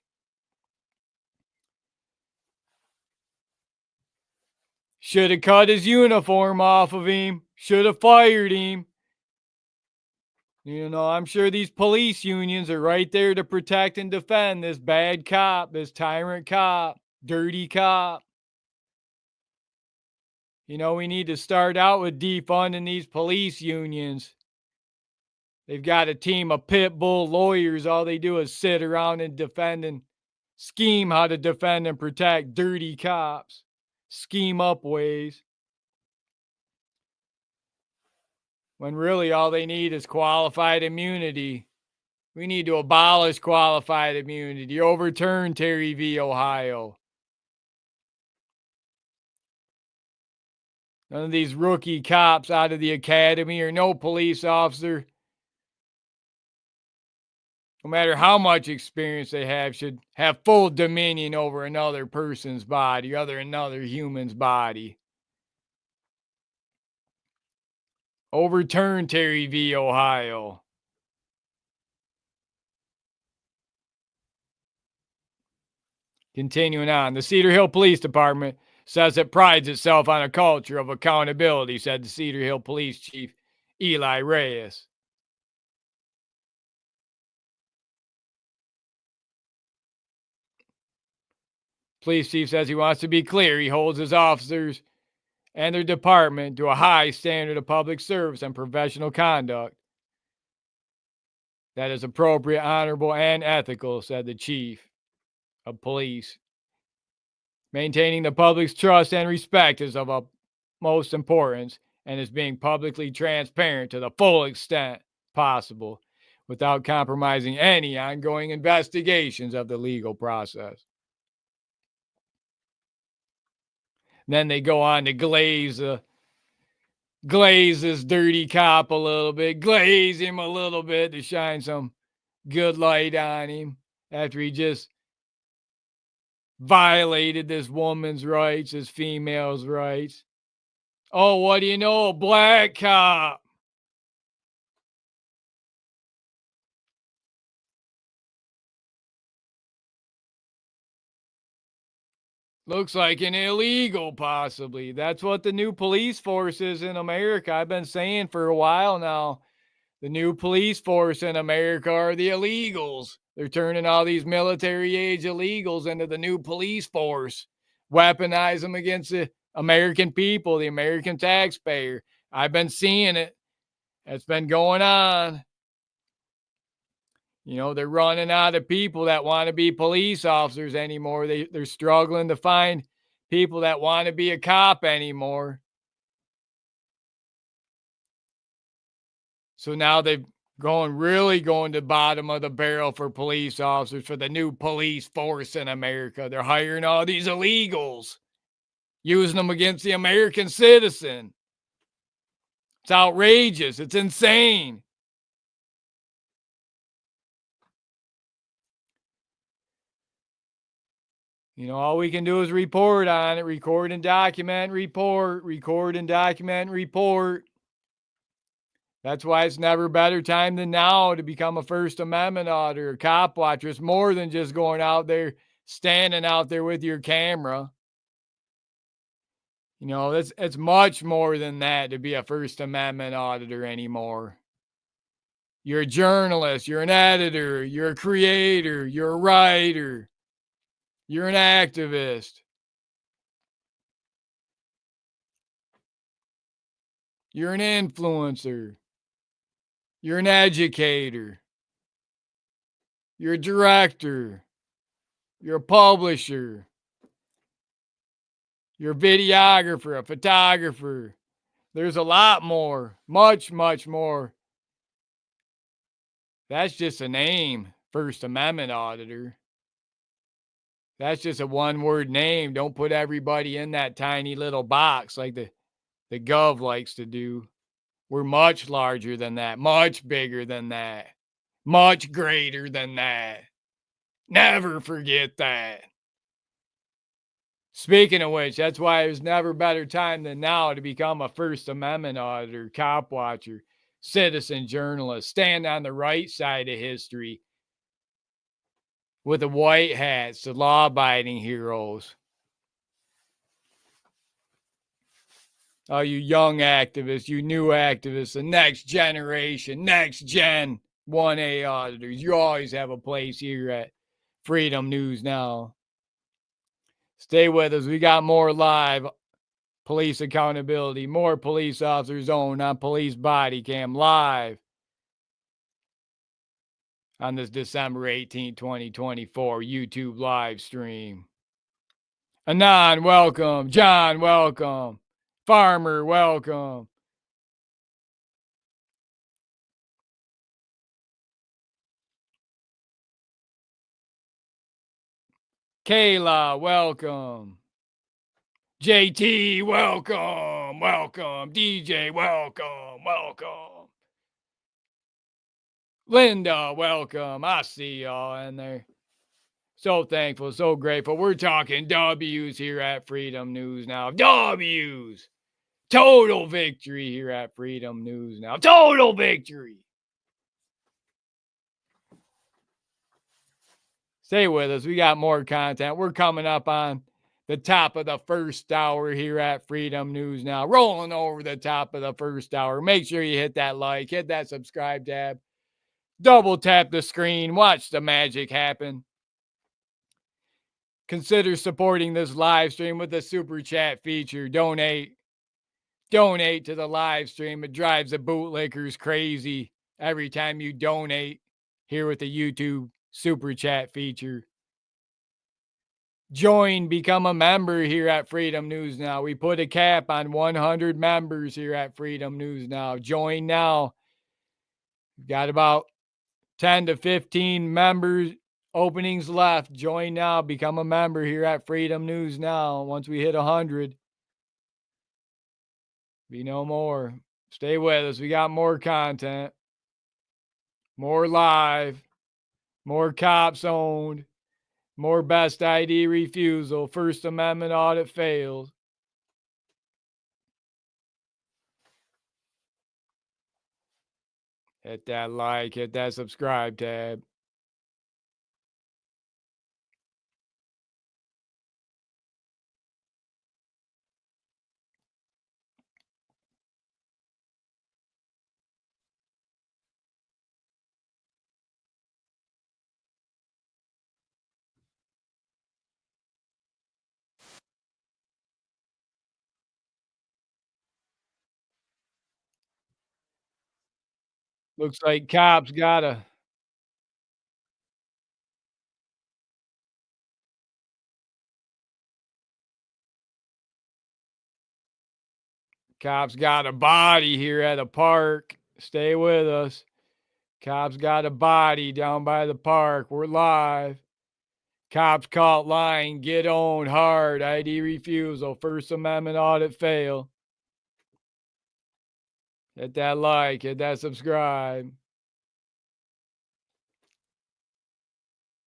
A: Should have cut his uniform off of him. Should have fired him. You know, I'm sure these police unions are right there to protect and defend this bad cop, this tyrant cop, dirty cop. You know, we need to start out with defunding these police unions. They've got a team of pit bull lawyers. All they do is sit around and defend and scheme how to defend and protect dirty cops. Scheme up ways. When really all they need is qualified immunity. We need to abolish qualified immunity. Overturn Terry v. Ohio. None of these rookie cops out of the academy or no police officer, no matter how much experience they have, should have full dominion over another person's body, another human's body. Overturn Terry v. Ohio. Continuing on, the Cedar Hill Police Department says it prides itself on a culture of accountability, said the Cedar Hill Police Chief Eli Reyes. Police chief says he wants to be clear. He holds his officers and their department to a high standard of public service and professional conduct that is appropriate, honorable, and ethical, said the chief of police. Maintaining the public's trust and respect is of utmost importance and is being publicly transparent to the full extent possible without compromising any ongoing investigations of the legal process. Then they go on to glaze this dirty cop a little bit, glaze him a little bit to shine some good light on him after he just violated this woman's rights, this female's rights. Oh, what do you know? A black cop. Looks like an illegal, possibly. That's what the new police force is in America. I've been saying for a while now. The new police force in America are the illegals. They're turning all these military-age illegals into the new police force. Weaponize them against the American people, the American taxpayer. I've been seeing it. It's been going on. You know, they're running out of people that want to be police officers anymore. They're struggling to find people that want to be a cop anymore. So now they've really going to the bottom of the barrel for police officers, for the new police force in America. They're hiring all these illegals, using them against the American citizen. It's outrageous. It's insane. You know, all we can do is report on it, record and document, report, record and document, report. That's why it's never a better time than now to become a First Amendment auditor, cop watcher. It's more than just going out there, standing out there with your camera. You know, it's much more than that to be a First Amendment auditor anymore. You're a journalist, you're an editor, you're a creator, you're a writer, you're an activist. You're an influencer. You're an educator. You're a director. You're a publisher. You're a videographer, a photographer. There's a lot more, much, much more. That's just a name, First Amendment auditor. That's just a one-word name. Don't put everybody in that tiny little box like the Gov likes to do. We're much larger than that, much bigger than that, much greater than that. Never forget that. Speaking of which, that's why there's never better time than now to become a First Amendment auditor, cop watcher, citizen journalist. Stand on the right side of history with the white hats, the law-abiding heroes. Oh, you young activists, you new activists, the next generation, next gen 1A auditors. You always have a place here at Freedom News Now. Stay with us. We got more live police accountability, more police officers owned on police body cam live on this December 18, 2024 YouTube live stream. Anon, welcome. John, welcome. Farmer, welcome. Kayla, welcome. JT, welcome. Welcome. DJ, welcome. Welcome. Linda, welcome. I see y'all in there. So thankful, so grateful. We're talking W's here at Freedom News Now. W's. Total victory here at Freedom News Now. Total victory. Stay with us. We got more content. We're coming up on the top of the first hour here at Freedom News Now. Rolling over the top of the first hour. Make sure you hit that like, hit that subscribe tab. Double tap the screen. Watch the magic happen. Consider supporting this live stream with the super chat feature. Donate to the live stream. It drives the bootlickers crazy every time you donate here with the YouTube super chat feature. Become a member here at Freedom News Now. We put a cap on 100 members here at Freedom News Now. Join now. We've got about 10 to 15 members openings left. Join now. Become a member here at Freedom News Now. Once we hit 100, be no more. Stay with us. We got more content, more live, more cops owned, more best ID refusal, First Amendment audit fails. Hit that like, hit that subscribe tab. Looks like cops got a body here at a park. Stay with us. Cops got a body down by the park. We're live. Cops caught lying. Get owned hard. ID refusal. First Amendment audit fail. Hit that like. Hit that subscribe.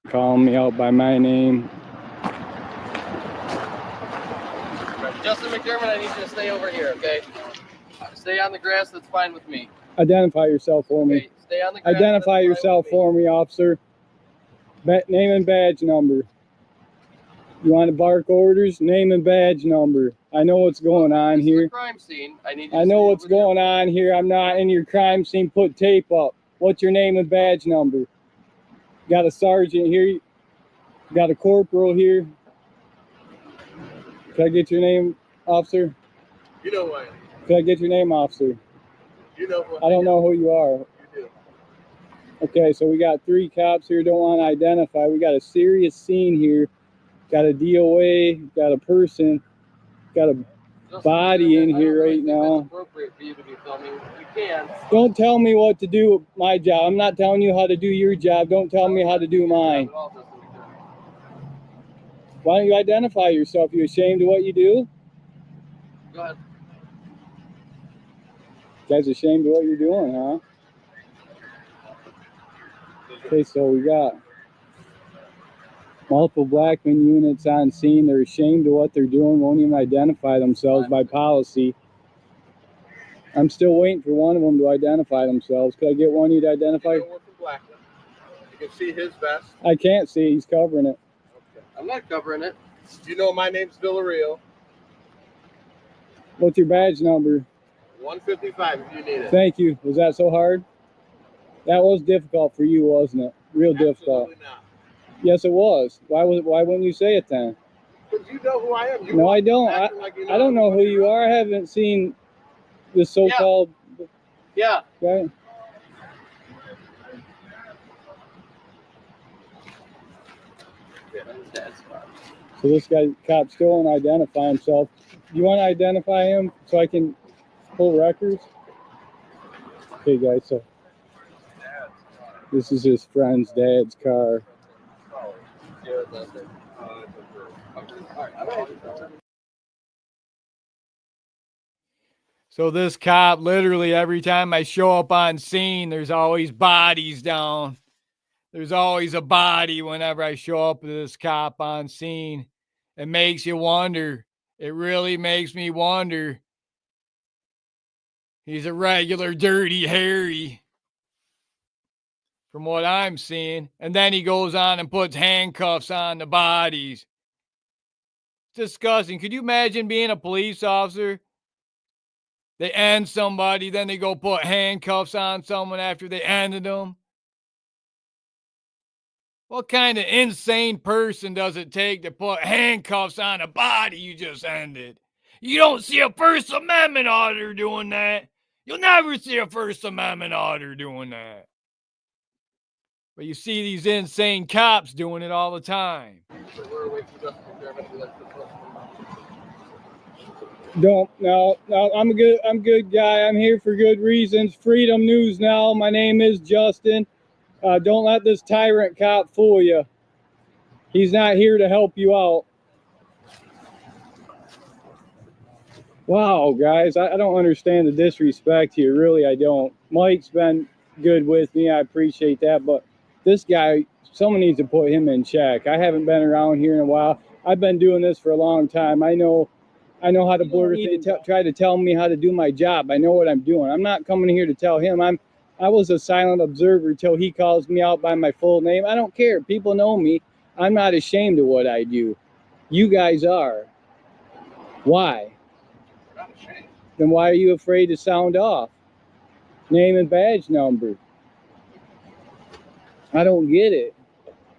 A: Calling me out by my name.
H: Justin McDermott, I need you to stay over here, okay? Stay on the grass, that's fine with me.
E: Identify yourself for me.
H: Okay, stay on the grass.
E: Identify yourself for me, officer. Name and badge number. You want to bark orders? Name and badge number. I know what's going on
H: This is
E: here.
H: a crime scene. I need you to
E: I know
H: stay
E: what's
H: over there.
E: going on here. I'm not in your crime scene. Put tape up. What's your name and badge number? Got a sergeant here. Got a corporal here. Can I get your name, officer?
H: You know who I am.
E: Can I get your name, officer?
H: You know who
E: I don't know who you are.
H: You do.
E: Okay, so we got 3 cops here, don't want to identify. We got a serious scene here. Got a DOA, got a person, got a body in here right now.
H: It's appropriate for you to be filming. You can.
E: Don't tell me what to do with my job. I'm not telling you how to do your job. Don't tell me how to do mine. Why don't you identify yourself? You ashamed of what you do?
H: Go ahead.
E: You guys ashamed of what you're doing, huh? Okay, so we got multiple Blackman units on scene. They're ashamed of what they're doing, won't even identify themselves by policy. I'm still waiting for one of them to identify themselves. Could I get one of you to identify?
H: You can see his vest.
E: I can't see. He's covering it.
H: Okay. I'm not covering it. You know my name's Villarreal.
E: What's your badge number?
H: 155 if you need it.
E: Thank you. Was that so hard? That was difficult for you, wasn't it? Real difficult.
H: Absolutely not.
E: Yes, it was. Why wouldn't you say it then?
H: Because you know who I am.
E: No, I don't. I don't know who you are. I haven't seen this so-called
H: Yeah.
E: guy. So this cop still won't identify himself. You want to identify him so I can pull records? Okay, guys, so this is his friend's dad's car.
A: So this cop, literally every time I show up on scene, there's always bodies down. There's always a body whenever I show up with this cop on scene. It makes you wonder. It really makes me wonder. He's a regular dirty Harry, from what I'm seeing. And then he goes on and puts handcuffs on the bodies. It's disgusting. Could you imagine being a police officer? They end somebody, then they go put handcuffs on someone after they ended them. What kind of insane person does it take to put handcuffs on a body you just ended? You don't see a First Amendment auditor doing that. You'll never see a First Amendment auditor doing that. But you see these insane cops doing it all the time.
E: No, I'm a good guy. I'm here for good reasons. Freedom News Now. My name is Justin. Don't let this tyrant cop fool you. He's not here to help you out. Wow, guys, I don't understand the disrespect here. Really, I don't. Mike's been good with me. I appreciate that. But this guy, someone needs to put him in check. I haven't been around here in a while. I've been doing this for a long time. I know how to border things. Try to tell me how to do my job. I know what I'm doing. I'm not coming here to tell him. I was a silent observer till he calls me out by my full name. I don't care. People know me. I'm not ashamed of what I do. You guys are. Why?
H: Not ashamed.
E: Then why are you afraid to sound off? Name and badge number. I don't get it.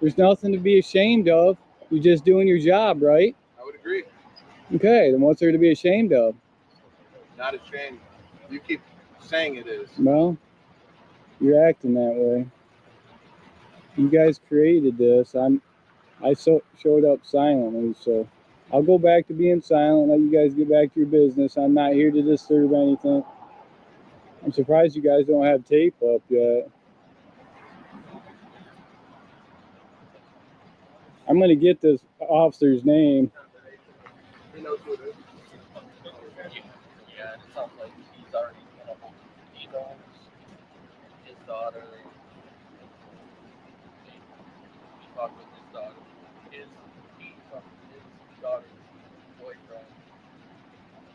E: There's nothing to be ashamed of. You're just doing your job, right?
H: I would agree.
E: Okay, then what's there to be ashamed of?
H: Not ashamed. You keep saying it is.
E: Well, you're acting that way. You guys created this. I showed up silently, so I'll go back to being silent. Let you guys get back to your business. I'm not here to disturb anything. I'm surprised you guys don't have tape up yet. I'm gonna get this officer's name.
H: He knows who it is.
I: Yeah, it sounds like he's already, he knows his daughter. He talked with his daughter. He talked with his daughter's boyfriend.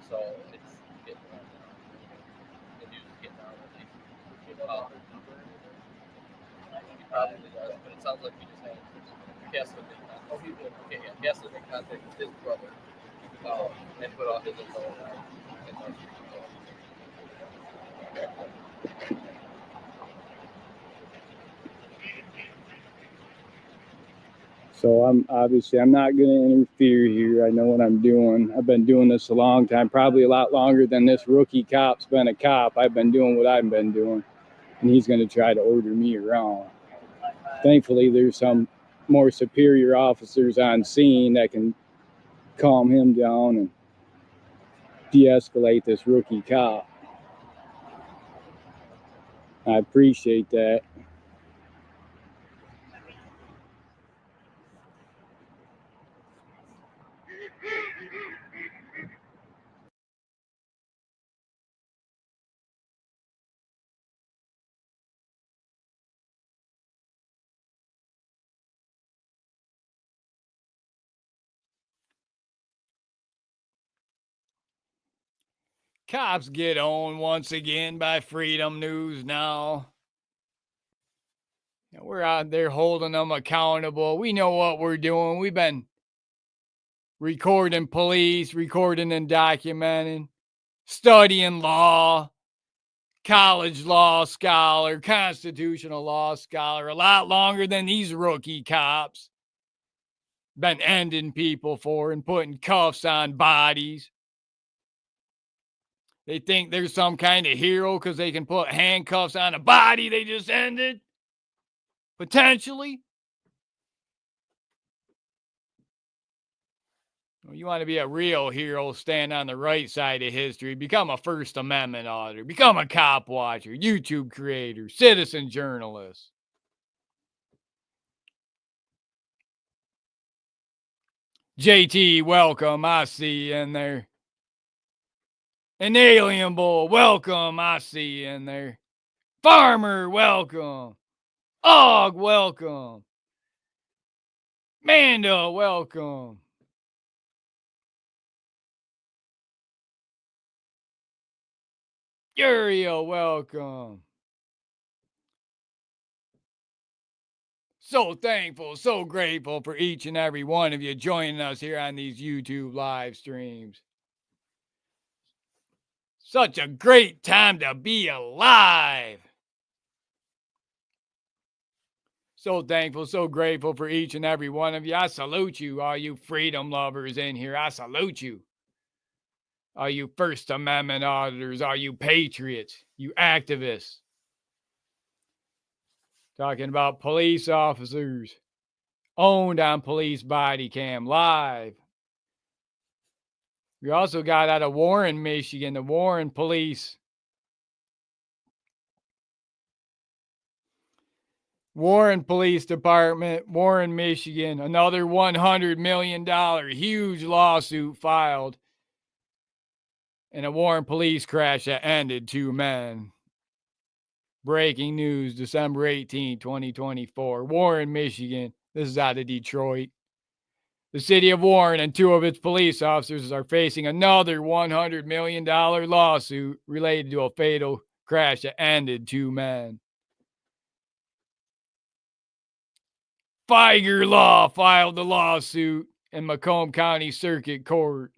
I: So it's getting on now. The news is getting on at least. He probably does, but it sounds like we just had Kessler make contact. Oh, he did. Okay, yeah, Kessler make contact with his brother. And put all his info on.
E: So I'm not going to interfere here. I know what I'm doing. I've been doing this a long time, probably a lot longer than this rookie cop's been a cop. I've been doing what I've been doing, and he's going to try to order me around. Thankfully, there's some more superior officers on scene that can calm him down and de-escalate this rookie cop. I appreciate that.
A: Cops get owned once again by Freedom News now. We're out there holding them accountable. We know what we're doing. We've been recording police, recording and documenting, studying law, college law scholar, constitutional law scholar, a lot longer than these rookie cops. Been ending people for and putting cuffs on bodies. They think they're some kind of hero because they can put handcuffs on a body they just ended. Potentially. Well, you want to be a real hero, stand on the right side of history, become a First Amendment auditor, become a cop watcher, YouTube creator, citizen journalist. JT, welcome. I see you in there. Inalienable, welcome. I see you in there. Farmer, welcome. Og, welcome. Manda, welcome. Uriel, welcome. So thankful, so grateful for each and every one of you joining us here on these YouTube live streams. Such a great time to be alive. So thankful, so grateful for each and every one of you. I salute you, all you freedom lovers in here. I salute you. All you First Amendment auditors, all you patriots, you activists. Talking about police officers owned on police body cam live. We also got out of Warren, Michigan, the Warren Police. Warren Police Department, Warren, Michigan, another $100 million huge lawsuit filed in a Warren police crash that ended 2 men. Breaking news, December 18, 2024. Warren, Michigan. This is out of Detroit. The city of Warren and 2 of its police officers are facing another $100 million lawsuit related to a fatal crash that ended 2 men. Feiger Law filed the lawsuit in Macomb County Circuit Court.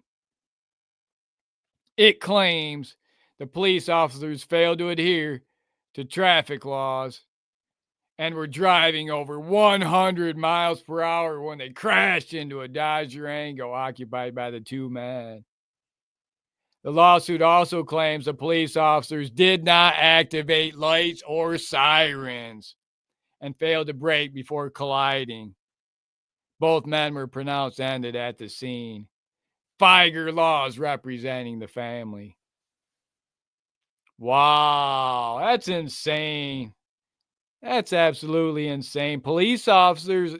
A: It claims the police officers failed to adhere to traffic laws and were driving over 100 miles per hour when they crashed into a Dodge Durango occupied by the 2 men. The lawsuit also claims the police officers did not activate lights or sirens and failed to brake before colliding. Both men were pronounced ended at the scene. Feiger Law is representing the family. Wow, that's insane. That's absolutely insane. Police officers,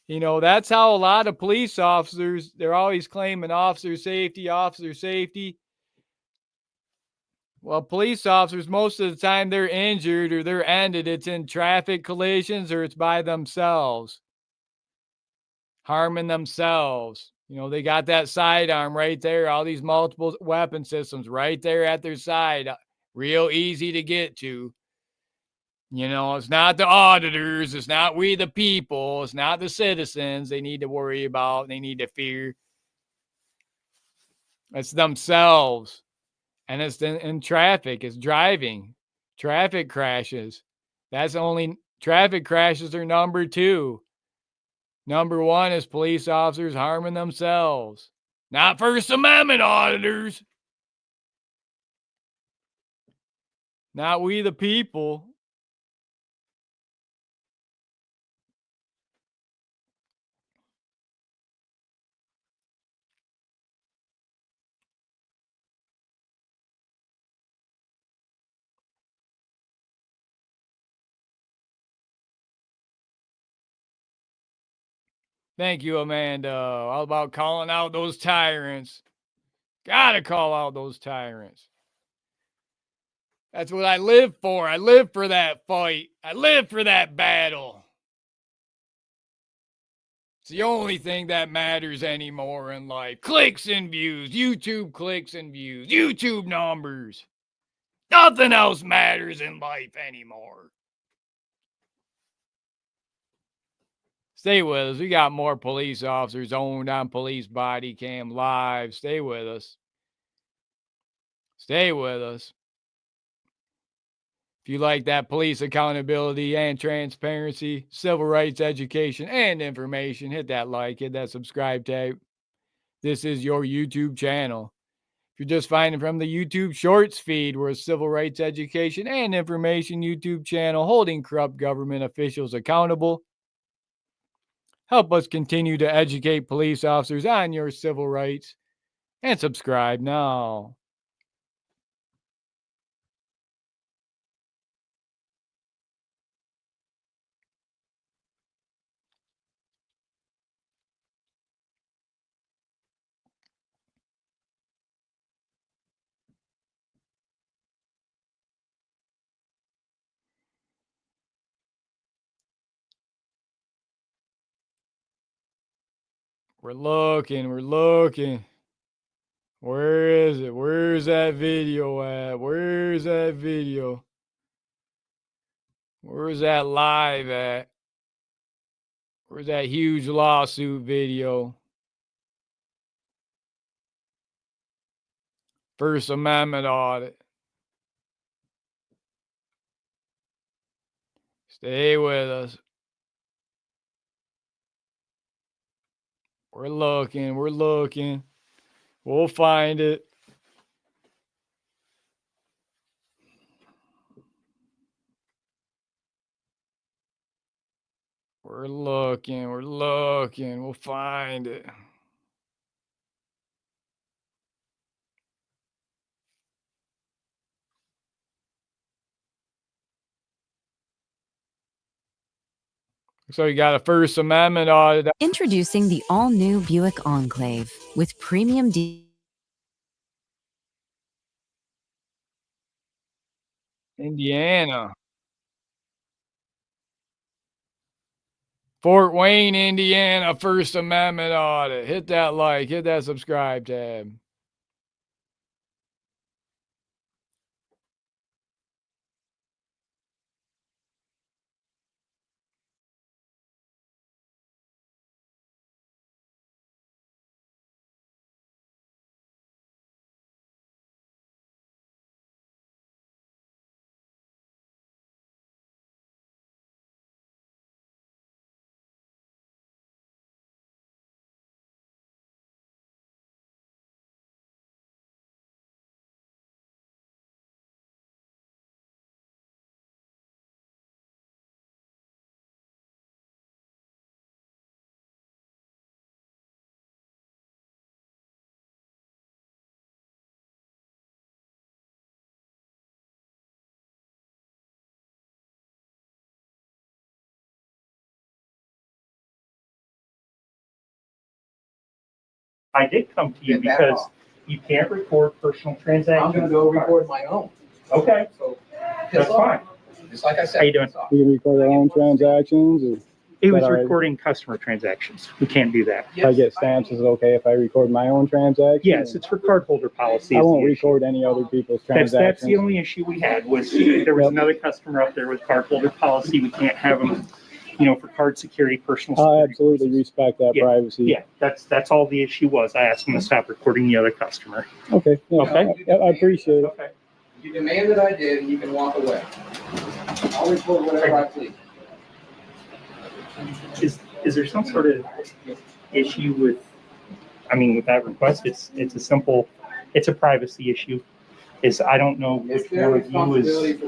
A: that's how a lot of police officers, they're always claiming officer safety, officer safety. Well, police officers, most of the time they're injured or they're ended. It's in traffic collisions or it's by themselves, harming themselves. They got that sidearm right there, all these multiple weapon systems right there at their side, real easy to get to. It's not the auditors, it's not we the people, it's not the citizens they need to worry about, they need to fear. It's themselves. And it's in traffic, it's driving. Traffic crashes. Traffic crashes are number 2. Number one is police officers harming themselves. Not First Amendment auditors. Not we the people. Thank you, Amanda. All about calling out those tyrants. Gotta call out those tyrants. That's what I live for. I live for that fight. I live for that battle. It's the only thing that matters anymore in life. Clicks and views. YouTube clicks and views. YouTube numbers. Nothing else matters in life anymore. Stay with us. We got more police officers owned on Police Bodycam Live. Stay with us. Stay with us. If you like that police accountability and transparency, civil rights education and information, hit that like, hit that subscribe tab. This is your YouTube channel. If you're just finding from the YouTube Shorts feed, we're a civil rights education and information YouTube channel holding corrupt government officials accountable. Help us continue to educate police officers on your civil rights and subscribe now. We're looking. Where is it? Where's that video at? Where's that video? Where's that live at? Where's that huge lawsuit video? First Amendment audit. Stay with us. We're looking. We'll find it. We're looking. We'll find it. So you got a First Amendment audit.
J: Introducing the all-new Buick Enclave with premium
A: Indiana. Fort Wayne, Indiana, First Amendment audit. Hit that like, hit that subscribe tab.
K: I did come to you because you can't record personal transactions.
G: I'm gonna go record my own.
K: Okay,
G: So
K: that's fine.
G: just like I said.
K: How you doing?
E: We can record our own transactions, or
K: It was
E: But I-
K: recording customer transactions. We can't do that.
E: if I get stamps, is it okay if I record my own transaction?
K: Yes, it's for cardholder policy.
E: I
K: is the
E: won't
K: issue.
E: record any other people's
K: That's
E: transactions.
K: the only issue we had was there was
E: Yep.
K: another customer up there with cardholder policy. We can't have them, for card security, personal
E: I
K: security.
E: absolutely respect that
K: Yeah.
E: privacy.
K: Yeah, that's all the issue was. I asked them to stop recording the other customer.
E: Okay. Yeah,
K: Okay.
E: I appreciate it.
K: Okay.
G: You demand that I did, and you can walk away. I'll record whatever I please.
K: is there some sort of issue with, with that request? It's a simple, it's a privacy issue. I don't know which one of you is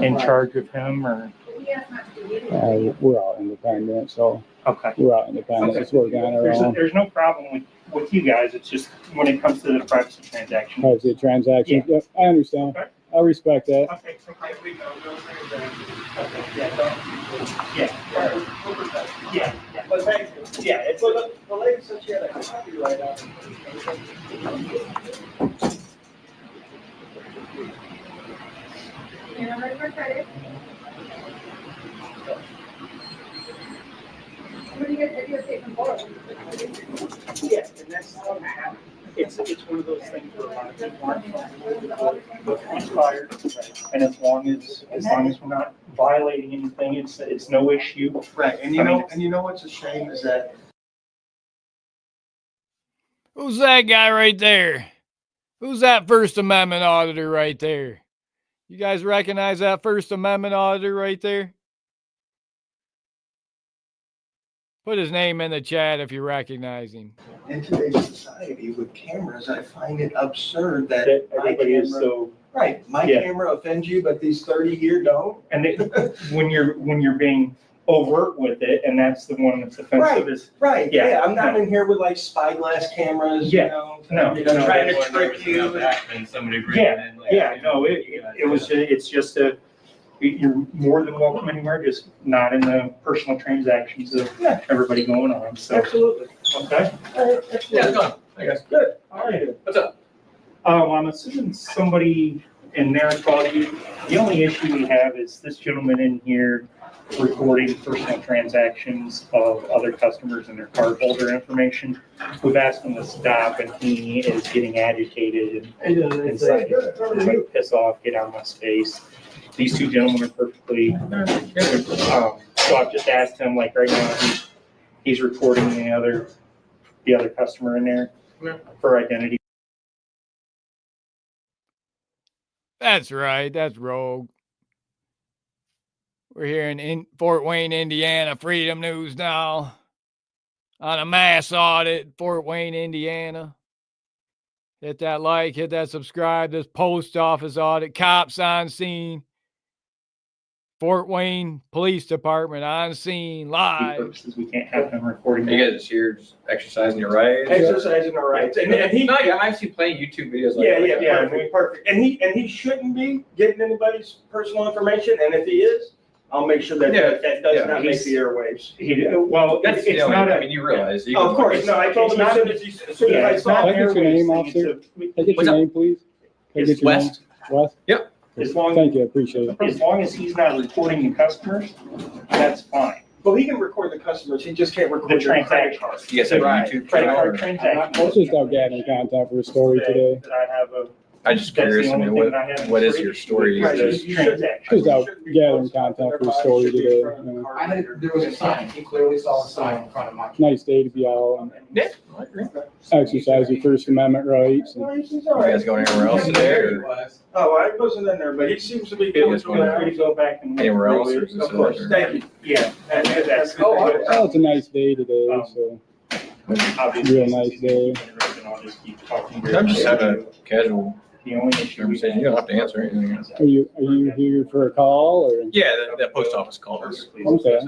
K: in charge of him or.
E: We're all independent, so
K: Okay.
E: we're all independent.
K: Okay.
E: It's working on our own.
K: There's no problem with you guys. It's just when it comes to the privacy transaction.
E: Privacy transaction.
K: Yeah.
E: Yep, I understand.
K: Okay.
E: I respect that.
K: Okay. Yeah.
G: But thank you.
K: Yeah. It's
G: So the lady said she had a copyright on it.
L: What do you guys videotape and photo?
K: yeah, and that's it's one of those things where a lot of people aren't inspired. And as long as we're not violating anything, it's no issue.
G: Right, and you know what's a shame is that
A: Who's that guy right there? Who's that First Amendment auditor right there? You guys recognize that First Amendment auditor right there? Put his name in the chat if you recognize him.
G: in today's society with cameras, I find it absurd that
K: Everybody is so.
G: right, my
K: Yeah.
G: camera offends you, but these 30 here don't.
K: And when you're being overt with it, and that's the one that's offensive. Is
G: Right,
K: Yeah,
G: yeah, I'm not
K: no.
G: in here with like spyglass cameras,
K: Yeah,
G: you know,
K: no,
G: trying to trick you.
D: And somebody bring
K: Yeah,
D: it in.
K: yeah, no, it's just you're more than welcome anywhere, just not in the personal transactions of everybody going on, so.
G: Absolutely.
K: Okay.
D: Yeah, it's gone. I guess.
G: Good.
K: All right.
D: What's up?
K: I'm assuming somebody in there called you. The only issue we have is this gentleman in here recording personal transactions of other customers and their cardholder information. We've asked him to stop, and he is getting agitated and saying, "Everybody piss off, get out of my space." These two gentlemen are perfectly. So I've just asked him, like right now, he's recording the other customer in there for identity.
A: That's right. That's Rogue. We're here in Fort Wayne, Indiana. Freedom News now. On a mass audit, Fort Wayne, Indiana. Hit that like, hit that subscribe. This post office audit. Cops on scene. Fort Wayne Police Department on scene live.
K: Purposes, we can't have them recording.
D: You guys here just exercising your rights?
G: Exercising our rights. And he,
D: No, yeah, I've seen plenty of YouTube videos like
G: yeah,
D: that.
G: perfect, perfect. And he shouldn't be getting anybody's personal information, and if he is, I'll make sure that that does not make the airwaves.
K: Well,
D: That's,
K: it's not
D: I mean, you realize. You
G: Of course, no, I told him as soon as I
K: it's
G: saw
K: not
E: Can I get your name,
K: airwaves
E: officer?
K: thing,
E: Can I get
D: What's
E: your
D: up?
E: name, please? Can I
K: It's
E: get your name?
D: West.
E: West?
D: Yep.
K: As long
E: Thank you, I appreciate it.
K: as long as he's not recording the customers, that's fine.
G: Well, he can record the customers, he just can't record
K: The
G: their credit
K: transaction.
G: cards.
D: You guys have a
G: Right.
D: YouTube
K: Credit
D: channel?
K: card
D: or-
K: transaction.
E: Let's just out gathering content for a story today.
K: That I have a.
D: I'm just
K: That's the
D: curious, I
K: only
D: mean,
K: thing that I have
D: what is
K: for
D: your
K: it.
D: story?
G: Right,
K: Those
G: you should-
K: transactions.
E: Just out gathering content for a story today. You know.
G: I think there was a sign, he clearly saw a sign in front of my.
E: Nice day to be out and
D: Yeah, I agree.
E: exercise your First Amendment rights. And
D: You guys going anywhere else today, or
G: Oh, I wasn't in there, but he seems to be.
D: Yeah, just
K: Feel free to go back and.
D: anywhere else? Or is
G: Of
D: this
G: course,
D: it?
G: thank you.
K: Yeah, that's.
E: well, it's a nice day today, so
K: Obviously,
E: real nice day.
K: I'll just keep talking.
D: I'm just having a casual
K: The only issue we
D: conversation. You don't have to answer anything.
E: Are you here for a call or?
D: Yeah, that post office called us.
E: Okay.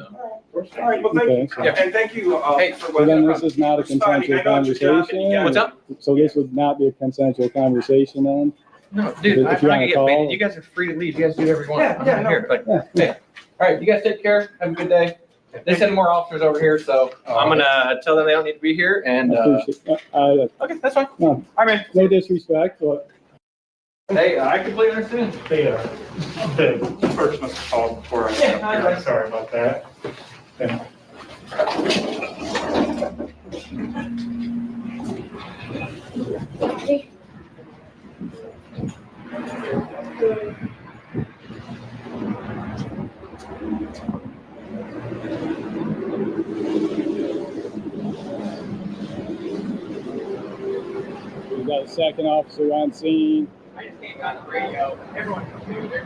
G: All right, well, thank you,
E: Okay, so-
G: and thank you,
D: Hey,
G: for
E: So then
G: what.
E: this is not a consensual conversation?
D: What's up?
E: So this would not be a consensual conversation then?
D: No, dude,
E: If
D: I'm
E: you're
D: not
E: on
D: gonna
E: a
D: get
E: call-
D: baited. You guys are free to leave. You guys do whatever you want.
G: Yeah,
D: I'm
G: yeah,
D: not
G: no.
D: here. Like,
E: Yeah.
D: hey, all right, you guys take care. Have a good day. They send more officers over here, so I'm gonna tell them they don't need to be here. And
E: I appreciate,
D: okay, that's fine.
E: no,
D: All right, man.
E: no disrespect, but
D: Hey, I completely understand.
K: The person must have called before I.
D: Yeah, I know.
K: Sorry about that. Yeah.
E: we've got a second officer on scene.
D: I just came on the radio. Everyone can do it.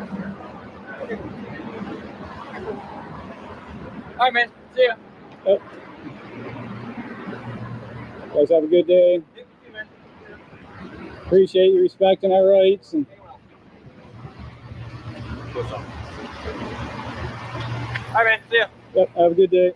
D: All right, man. See ya.
E: Guys have a good day. Appreciate you respecting our rights. And
D: What's up? All right, man. See ya.
E: yep, have a good day.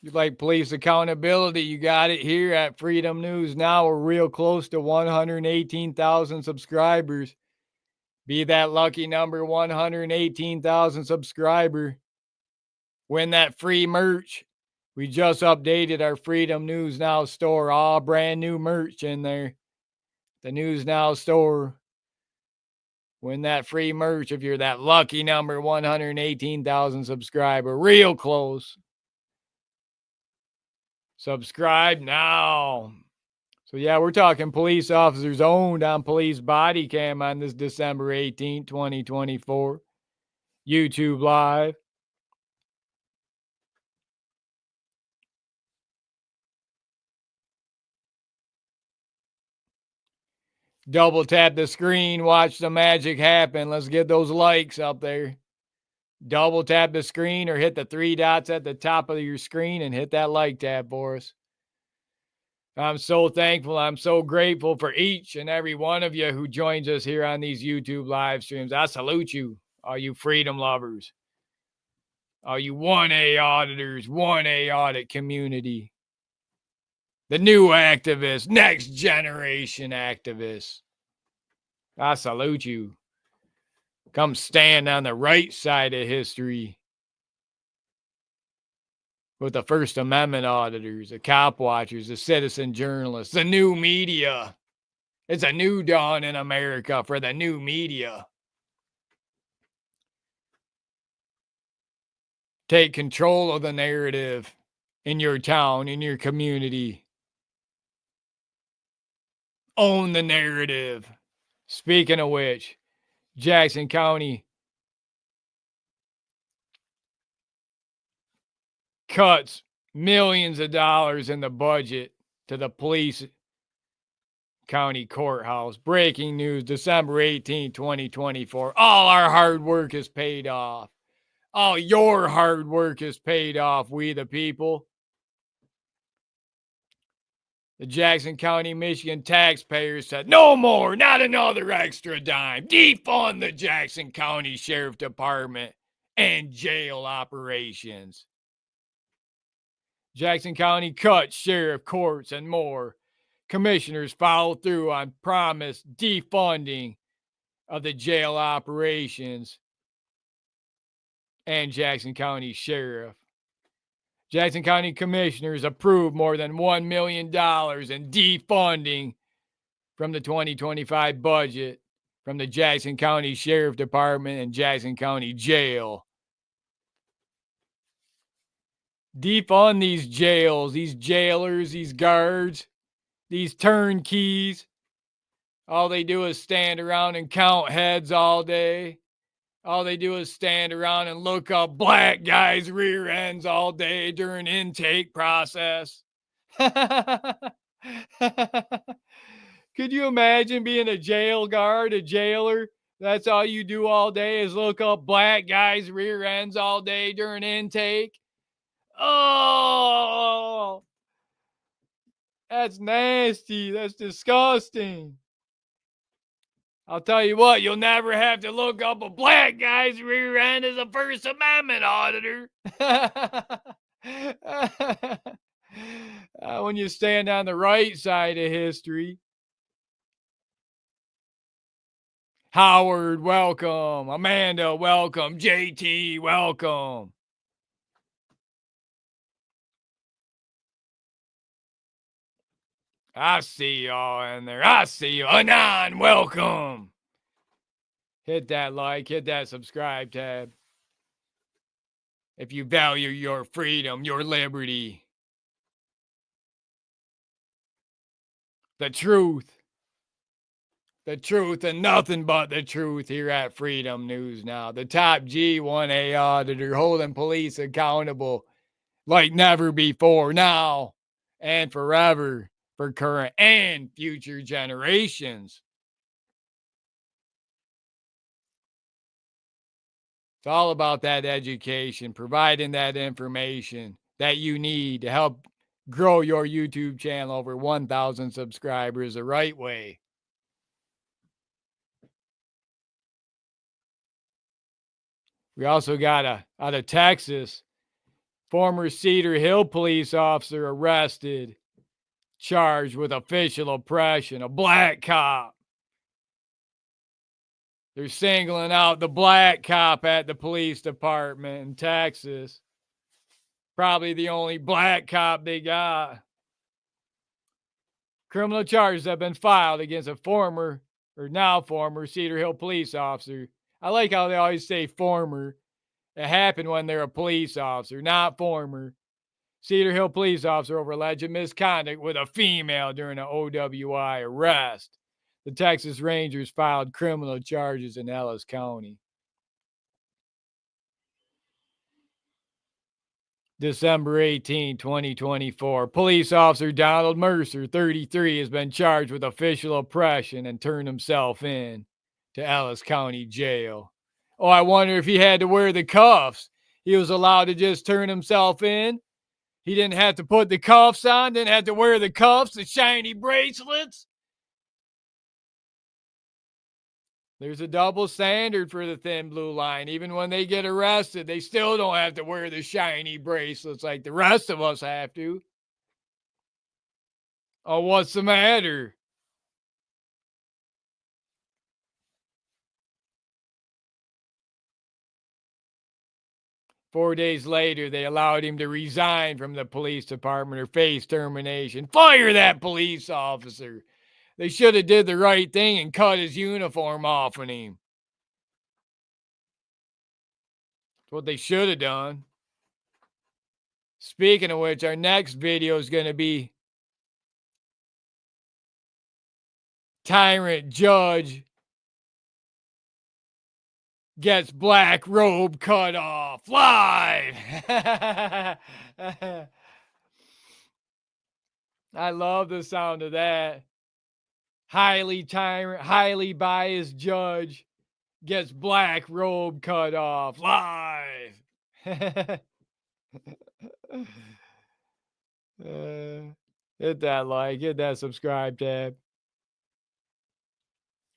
A: You like police accountability, you got it here at Freedom News Now. We're real close to 118,000 subscribers. Be that lucky number 118,000 subscriber. Win that free merch. We just updated our Freedom News Now store. All brand new merch in there. The News Now store. Win that free merch if you're that lucky number 118,000 subscriber. Real close. Subscribe now. So yeah, we're talking police officers owned on police body cam on this December 18th, 2024. YouTube Live. Double tap the screen, watch the magic happen. Let's get those likes up there. Double tap the screen or hit the three dots at the top of your screen and hit that like tab for us. I'm so thankful. I'm so grateful for each and every one of you who joins us here on these YouTube live streams. I salute you, all you freedom lovers, all you 1A auditors, 1A audit community, the new activists, next generation activists. I salute you. Come stand on the right side of history with the First Amendment auditors, the cop watchers, the citizen journalists, the new media. It's a new dawn in America for the new media. Take control of the narrative in your town, in your community. Own the narrative. Speaking of which, Jackson County cuts millions of dollars in the budget to the police county courthouse. Breaking news, December 18, 2024. All our hard work is paid off. All your hard work is paid off, we the people. The Jackson County, Michigan taxpayers said, no more, not another extra dime. Defund the Jackson County Sheriff Department and jail operations. Jackson County cuts sheriff, courts, and more. Commissioners follow through on promised defunding of the jail operations and Jackson County Sheriff. Jackson County Commissioners approved more than $1 million in defunding from the 2025 budget from the Jackson County Sheriff Department and Jackson County Jail. Defund these jails, these jailers, these guards, these turnkeys. All they do is stand around and count heads all day. All they do is stand around and look up black guys' rear ends all day during intake process. Could you imagine being a jail guard, a jailer? That's all you do all day is look up black guys' rear ends all day during intake. Oh, that's nasty. That's disgusting. I'll tell you what, you'll never have to look up a black guy's rear end as a First Amendment auditor. When you stand on the right side of history. Howard, welcome. Amanda, welcome. JT, welcome. I see y'all in there. I see you. Anon, welcome. Hit that like, hit that subscribe tab. If you value your freedom, your liberty. The truth and nothing but the truth here at Freedom News Now. The top G1A auditor holding police accountable like never before, now and forever, for current and future generations. It's all about that education, providing that information that you need to help grow your YouTube channel over 1,000 subscribers the right way. We also got out of Texas, former Cedar Hill police officer arrested, charged with official oppression, a black cop. They're singling out the black cop at the police department in Texas. Probably the only black cop they got. Criminal charges have been filed against a former, or now former, Cedar Hill police officer. I like how they always say former. It happened when they're a police officer, not former. Cedar Hill police officer over alleged misconduct with a female during an OWI arrest. The Texas Rangers filed criminal charges in Ellis County. December 18, 2024. Police officer Donald Mercer, 33, has been charged with official oppression and turned himself in to Ellis County Jail. Oh, I wonder if he had to wear the cuffs. He was allowed to just turn himself in. He didn't have to put the cuffs on, didn't have to wear the cuffs, the shiny bracelets. There's a double standard for the thin blue line. Even when they get arrested, they still don't have to wear the shiny bracelets like the rest of us have to. Oh, what's the matter? Four days later, they allowed him to resign from the police department or face termination. Fire that police officer. They should have did the right thing and cut his uniform off on him. That's what they should have done. Speaking of which, our next video is going to be tyrant judge gets black robe cut off live. I love the sound of that. Highly biased judge gets black robe cut off live. Hit that like, hit that subscribe tab.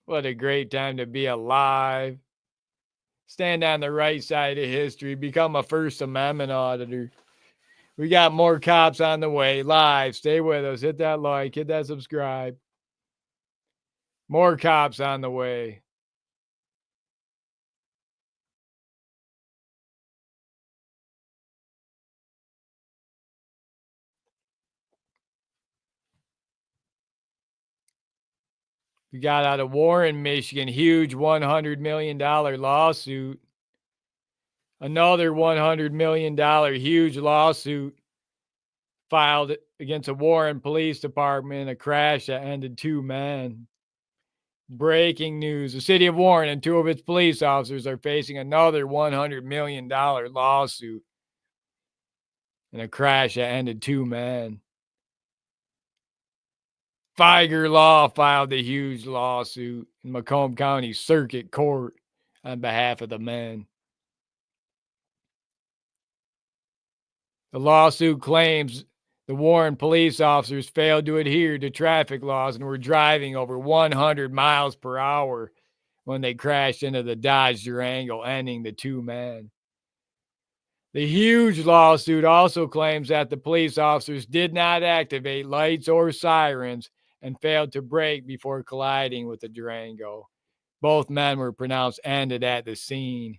A: What a great time to be alive. Stand on the right side of history. Become a First Amendment auditor. We got more cops on the way. Live. Stay with us. Hit that like. Hit that subscribe. More cops on the way. We got out of Warren, Michigan. Huge $100 million lawsuit. Another $100 million huge lawsuit filed against the Warren Police Department, a crash that ended 2 men. Breaking news. The city of Warren and 2 of its police officers are facing another $100 million lawsuit in a crash that ended 2 men. Feiger Law filed a huge lawsuit in Macomb County Circuit Court on behalf of the men. The lawsuit claims the Warren police officers failed to adhere to traffic laws and were driving over 100 miles per hour when they crashed into the Dodge Durango, ending the 2 men. The huge lawsuit also claims that the police officers did not activate lights or sirens and failed to brake before colliding with the Durango. Both men were pronounced ended at the scene.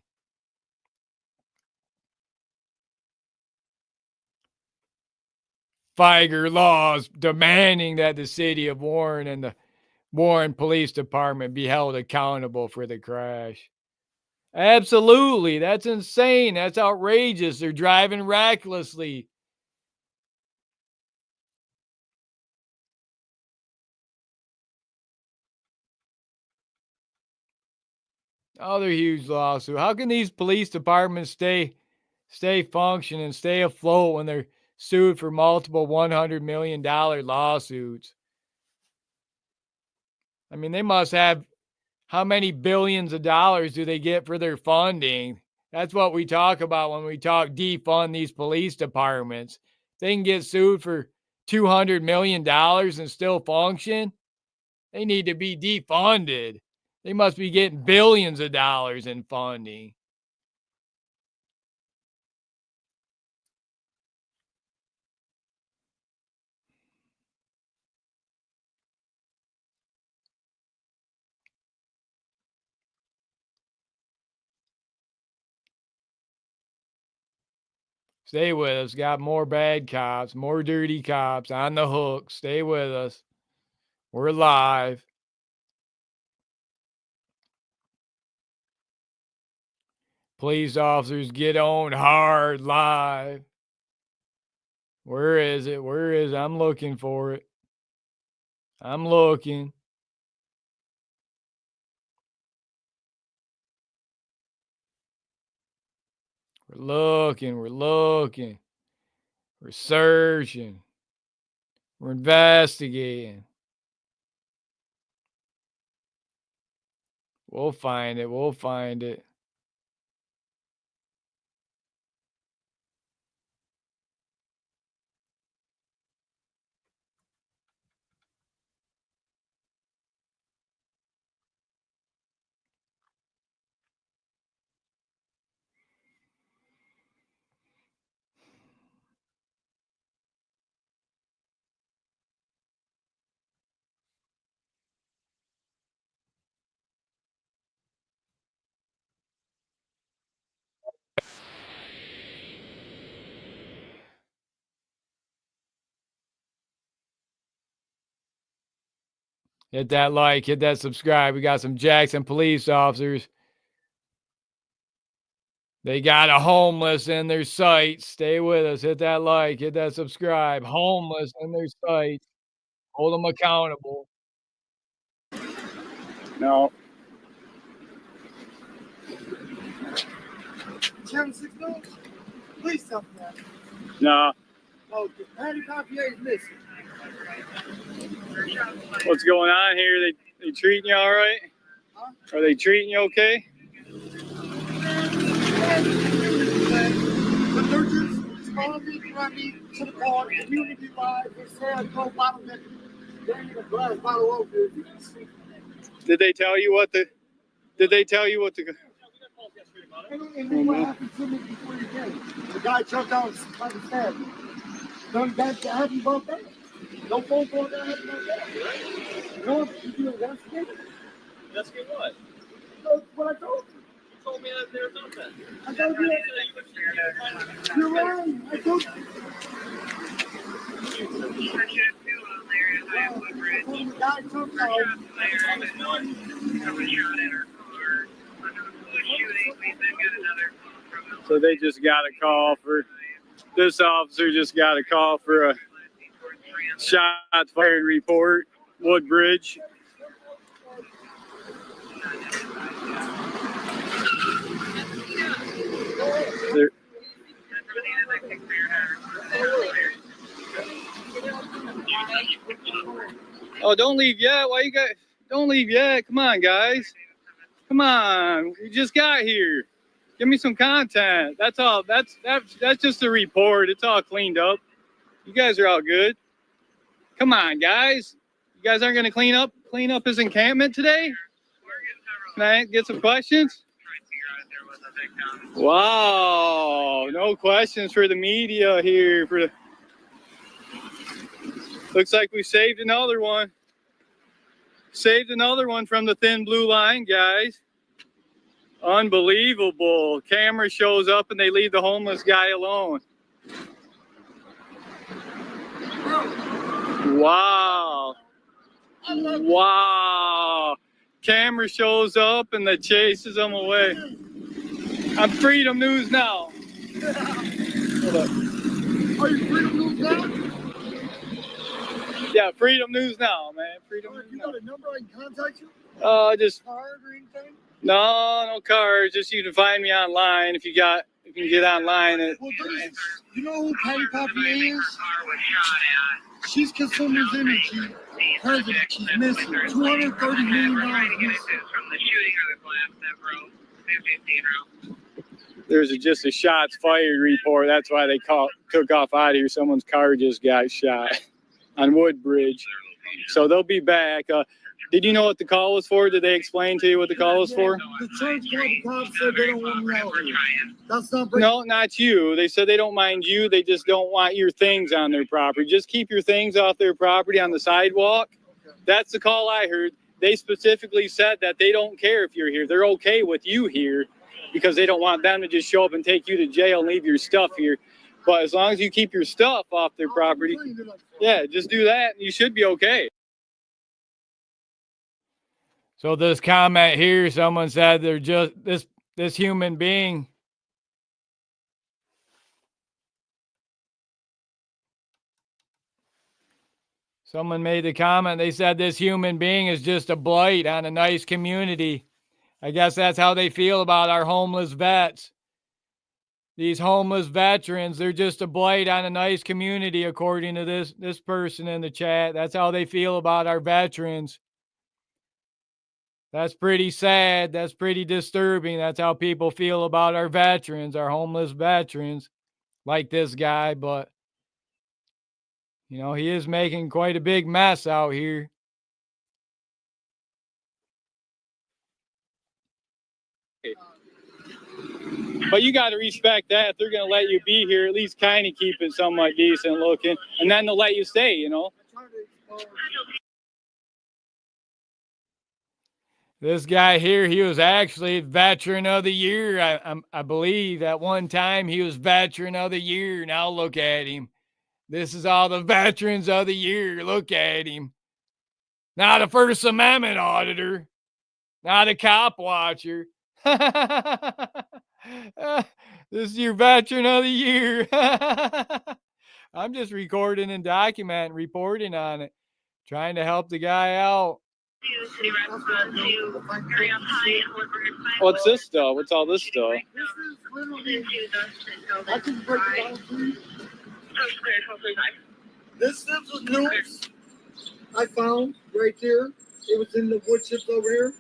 A: Feiger laws demanding that the city of Warren and the Warren Police Department be held accountable for the crash. Absolutely. That's insane. That's outrageous. They're driving recklessly. Other huge lawsuit. How can these police departments stay stay functioning, stay afloat when they're sued for multiple $100 million lawsuits. I mean, they must have, how many billions of dollars do they get for their funding? That's what we talk about when we talk defund these police departments. They can get sued for $200 million and still function. They need to be defunded. They must be getting billions of dollars in funding. Stay with us. Got more bad cops, more dirty cops on the hook. Stay with us. We're live. Police officers get on hard live. Where is it? Where is it? I'm looking for it. I'm looking. We're looking. We're looking. We're searching. We're investigating. We'll find it. We'll find it. Hit that like, hit that subscribe. We got some Jackson police officers. They got a homeless in their sights. Stay with us. Hit that like, hit that subscribe. Homeless in their sights. Hold them accountable.
E: No.
M: 760? Please tell me that.
E: No.
M: Oh, the patty copy is missing.
E: What's going on here? They treating you all right?
M: Huh?
E: Are they treating you okay?
M: But they're just responding, running to the car, community live. They say I go bottle that. They ain't even glass bottle over.
E: Did they tell you what the? Did they tell you what the?
M: And what happened to me before you came? The guy jumped out and stabbed me. That happened about that. No phone call that happened about that, right? No, you do investigate?
I: Investigate what?
M: What I told you.
I: You told me that there's nothing.
M: I told you that. You're right. I told you. The guy jumped out.
E: So they just got a call for. This officer just got a call for a shots fired report. Woodbridge. There. Oh, don't leave yet. Why you guys? Don't leave yet. Come on, guys. Come on. We just got here. Give me some content. That's all. That's just a report. It's all cleaned up. You guys are all good. Come on, guys. You guys aren't gonna clean up his encampment today? Can I get some questions? Wow, no questions for the media here. Looks like we saved another one. Saved another one from the thin blue line, guys. Unbelievable. Camera shows up and they leave the homeless guy alone. Wow. Wow. Camera shows up and they chases them away. I'm Freedom News Now. Hold up.
M: Are you Freedom News Now?
E: Yeah, Freedom News Now, man. Freedom News
M: You
E: Now.
M: got a number I can contact you?
E: Just
M: Card or anything?
E: no cards. Just you can find me online if you can get online.
M: Well, you know who Patty Poppy is? She's Consumers Energy president. She's missing $230 million missing.
E: There's just a shots fired report. That's why they took off out of here. Someone's car just got shot on Woodbridge. So they'll be back. Did you know what the call was for? Did they explain to you what the call was for?
M: The church called the cops, said they don't want me out here. That's not
E: No, not you. They said they don't mind you. They just don't want your things on their property. Just keep your things off their property on the sidewalk. That's the call I heard. They specifically said that they don't care if you're here. They're okay with you here because they don't want them to just show up and take you to jail and leave your stuff here. But as long as you keep your stuff off their property, yeah, just do that. You should be okay.
A: So this comment here, someone said they're just this human being. Someone made the comment. They said this human being is just a blight on a nice community. I guess that's how they feel about our homeless vets. These homeless veterans, they're just a blight on a nice community, according to this person in the chat. That's how they feel about our veterans. That's pretty sad. That's pretty disturbing. That's how people feel about our veterans, our homeless veterans, like this guy. But, you know, he is making quite a big mess out here.
E: But you got to respect that. If they're going to let you be here, at least kind of keep it somewhat decent looking. And then they'll let you stay, you know.
A: This guy here, he was actually Veteran of the Year. I believe at one time he was Veteran of the Year. Now look at him. This is all the Veterans of the Year. Look at him. Not a First Amendment auditor. Not a cop watcher. This is your Veteran of the Year. I'm just recording and reporting on it. Trying to help the guy out.
E: What's this stuff? What's all this stuff?
M: I can break it down to you. This is the news I found right here. It was in the wood chips over here.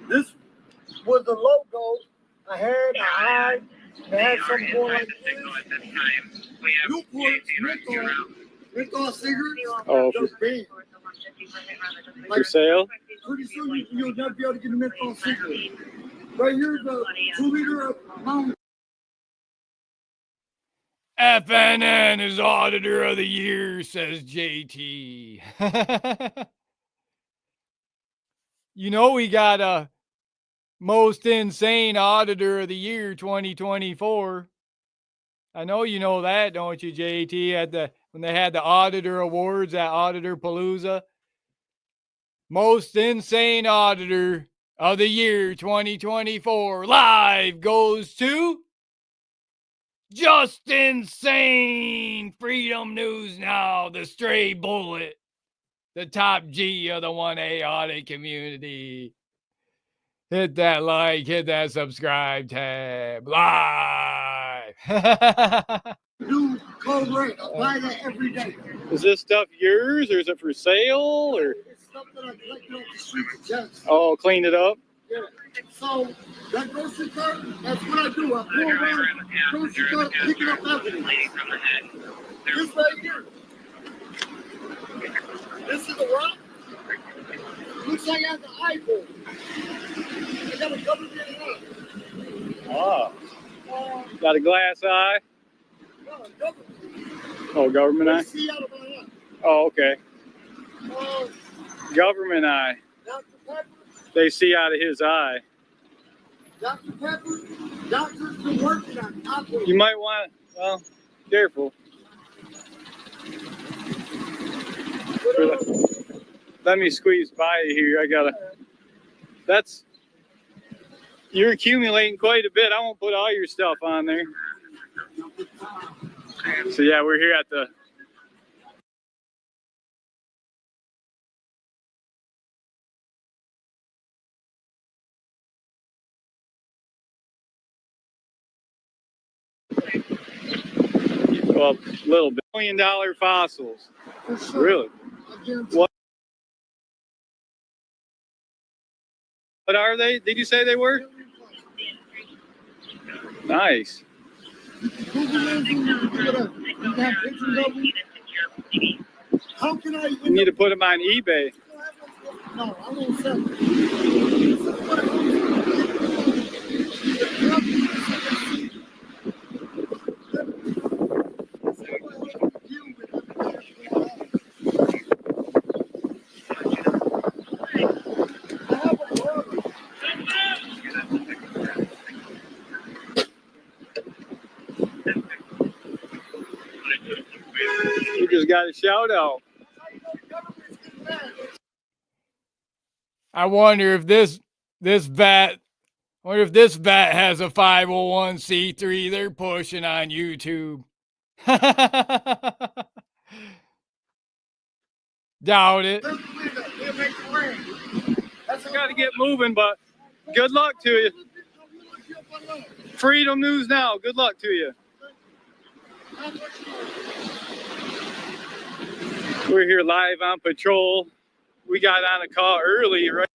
M: This was the logo. I had an eye. It had some going like this. Newport, menthol cigarettes.
E: Oh, for sale?
M: Pretty soon you'll never be able to get a menthol cigarette. Right here's the 2 liter of Mountain.
A: FNN is Auditor of the Year, says JT. You know, we got a Most Insane Auditor of the Year 2024. I know you know that, don't you, JT? When they had the Auditor Awards at Auditor Palooza. Most Insane Auditor of the Year 2024 live goes to Just Insane. Freedom News Now, the stray bullet, the top G of the 1A audit community. Hit that like, hit that subscribe tab. Live.
M: New code red. I buy that every day.
E: Is this stuff yours or is it for sale? Or
M: It's stuff that I collected off the streets of Jackson.
E: oh, clean it up?
M: Yeah. So that grocery cart, that's what I do. I pull around grocery cart, picking up evidence. This right here. This is the rock. Looks like I have the eyeball. I got a government eye.
E: Oh. Got a glass eye?
M: No, government.
E: Oh, government eye?
M: See out of my eye.
E: Oh, okay.
M: Uh,
E: Government eye.
M: Dr. Pepper.
E: They see out of his eye.
M: Dr. Pepper. Doctors been working on it.
E: You might want, well, careful. Let me squeeze by you here. You're accumulating quite a bit. I won't put all your stuff on there. So yeah, we're here at the Well, a little bit. $1 million fossils.
M: For sure.
E: Really?
M: I guarantee.
E: What are they? Did you say they were? Nice.
M: How can I?
E: You need to put them on eBay.
M: No, I won't sell it.
E: You just got a shout out.
A: I wonder if this vet has a 501c3 they're pushing on YouTube. Doubt it.
E: Got to get moving, but good luck to you. Freedom News Now. Good luck to you. We're here live on patrol. We got on a call early, right?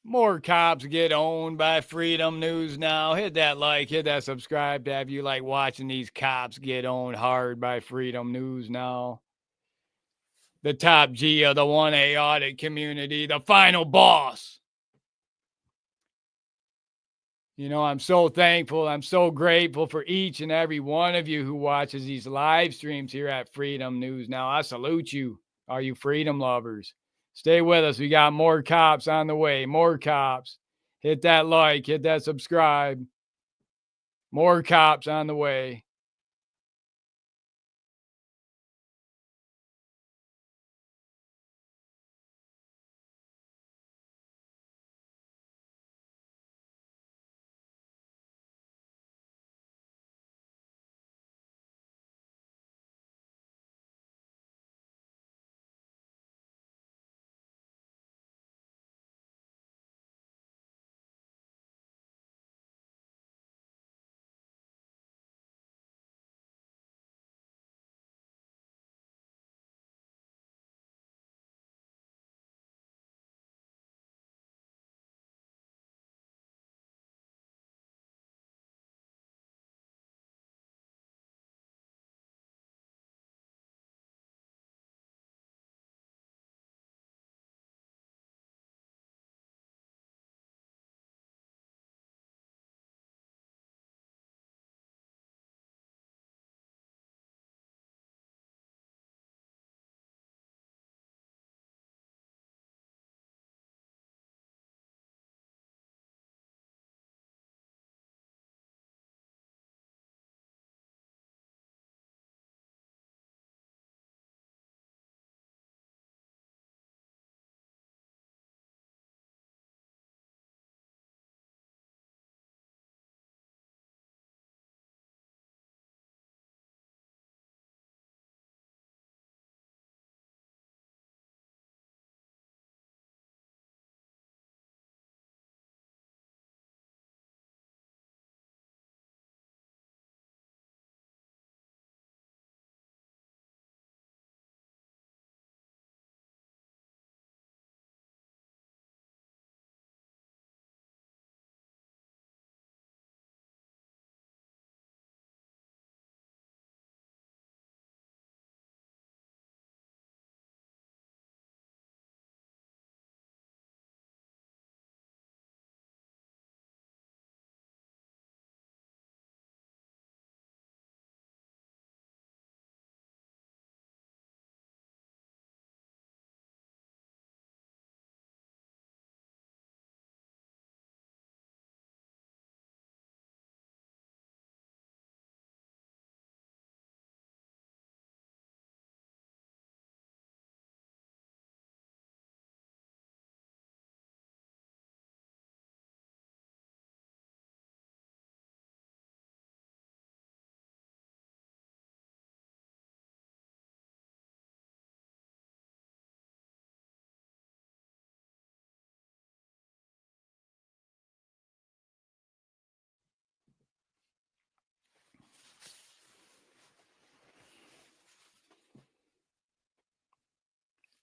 A: More cops get owned by Freedom News Now. Hit that like, hit that subscribe tab. You like watching these cops get owned hard by Freedom News Now. The top G of the 1A audit community, the final boss. You know, I'm so thankful. I'm so grateful for each and every one of you who watches these live streams here at Freedom News Now. I salute you, all you freedom lovers. Stay with us. We got more cops on the way. More cops. Hit that like, hit that subscribe. More cops on the way.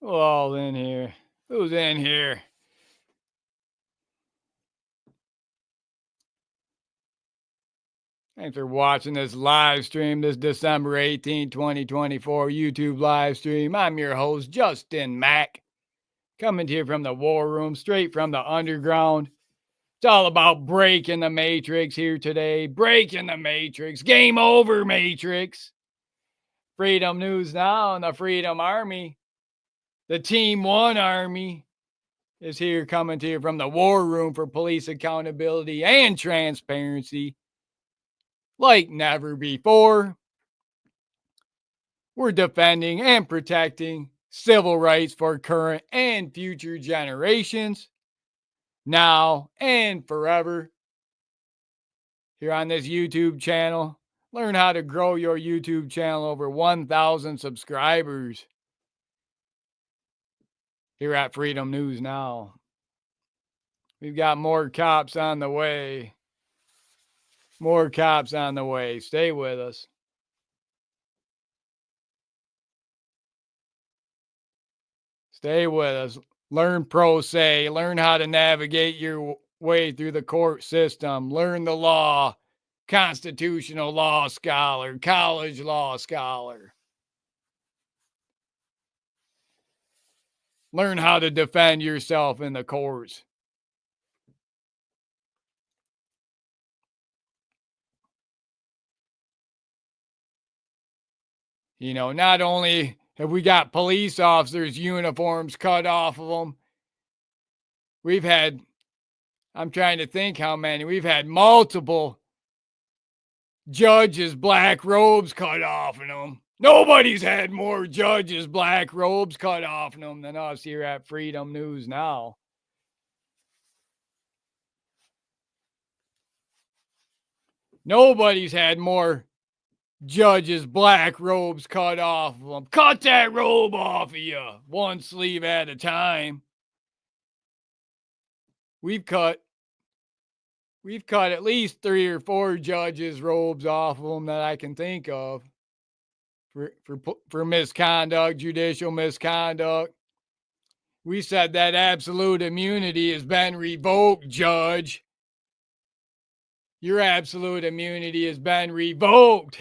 A: Who all in here? Who's in here? Thanks for watching this live stream, this December 18, 2024 YouTube live stream. I'm your host, Justin Mack, coming to you from the war room, straight from the underground. It's all about breaking the matrix here today. Breaking the matrix. Game over, matrix. Freedom News Now and the Freedom Army, the Team One Army, is here coming to you from the war room for police accountability and transparency like never before. We're defending and protecting civil rights for current and future generations, now and forever. Here on this YouTube channel, learn how to grow your YouTube channel over 1,000 subscribers. Here at Freedom News Now, we've got more cops on the way. More cops on the way. Stay with us. Stay with us. Learn pro se. Learn how to navigate your way through the court system. Learn the law. Constitutional law scholar. College law scholar. Learn how to defend yourself in the courts. You know, not only have we got police officers' uniforms cut off of them, we've had, I'm trying to think how many, we've had multiple judges' black robes cut off of them. Nobody's had more judges' black robes cut off of them than us here at Freedom News Now. Nobody's had more judges' black robes cut off of them. Cut that robe off of you, one sleeve at a time. We've cut at least 3 or 4 judges' robes off of them that I can think of for misconduct, judicial misconduct. We said that absolute immunity has been revoked, Judge. Your absolute immunity has been revoked.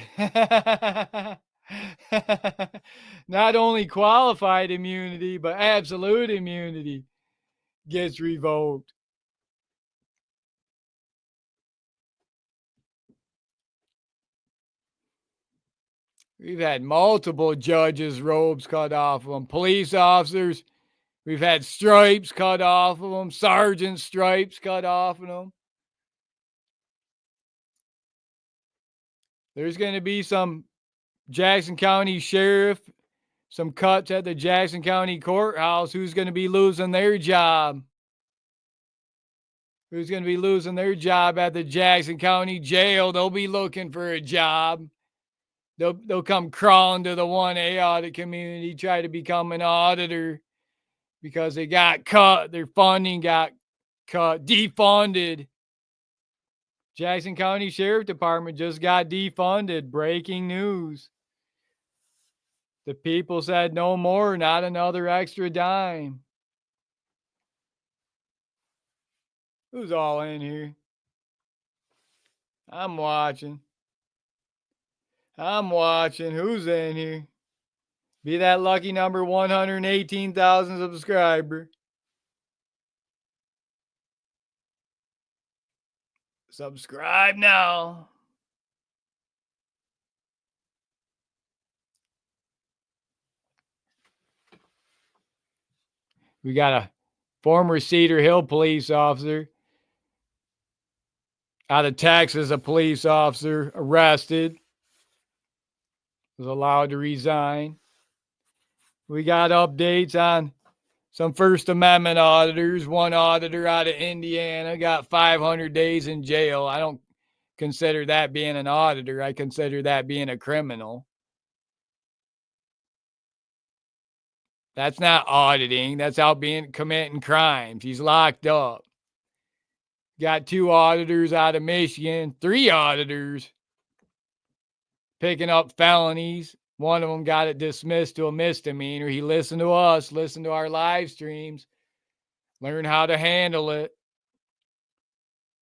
A: Not only qualified immunity, but absolute immunity gets revoked. We've had multiple judges' robes cut off of them. Police officers, we've had stripes cut off of them. Sergeant stripes cut off of them. There's going to be some Jackson County sheriff, some cuts at the Jackson County courthouse. Who's going to be losing their job? Who's going to be losing their job at the Jackson County jail? They'll be looking for a job. They'll come crawling to the 1A audit community, try to become an auditor because they got cut. Their funding got cut, defunded. Jackson County Sheriff Department just got defunded. Breaking news. The people said no more, not another extra dime. Who's all in here? I'm watching. Who's in here? Be that lucky number 118,000 subscriber. Subscribe now. We got a former Cedar Hill police officer out of Texas, a police officer arrested, was allowed to resign. We got updates on some First Amendment auditors. One auditor out of Indiana got 500 days in jail. I don't consider that being an auditor. I consider that being a criminal. That's not auditing. That's out committing crimes. He's locked up. Got 2 auditors out of Michigan, 3 auditors picking up felonies. One of them got it dismissed to a misdemeanor. He listened to us, listened to our live streams, learned how to handle it.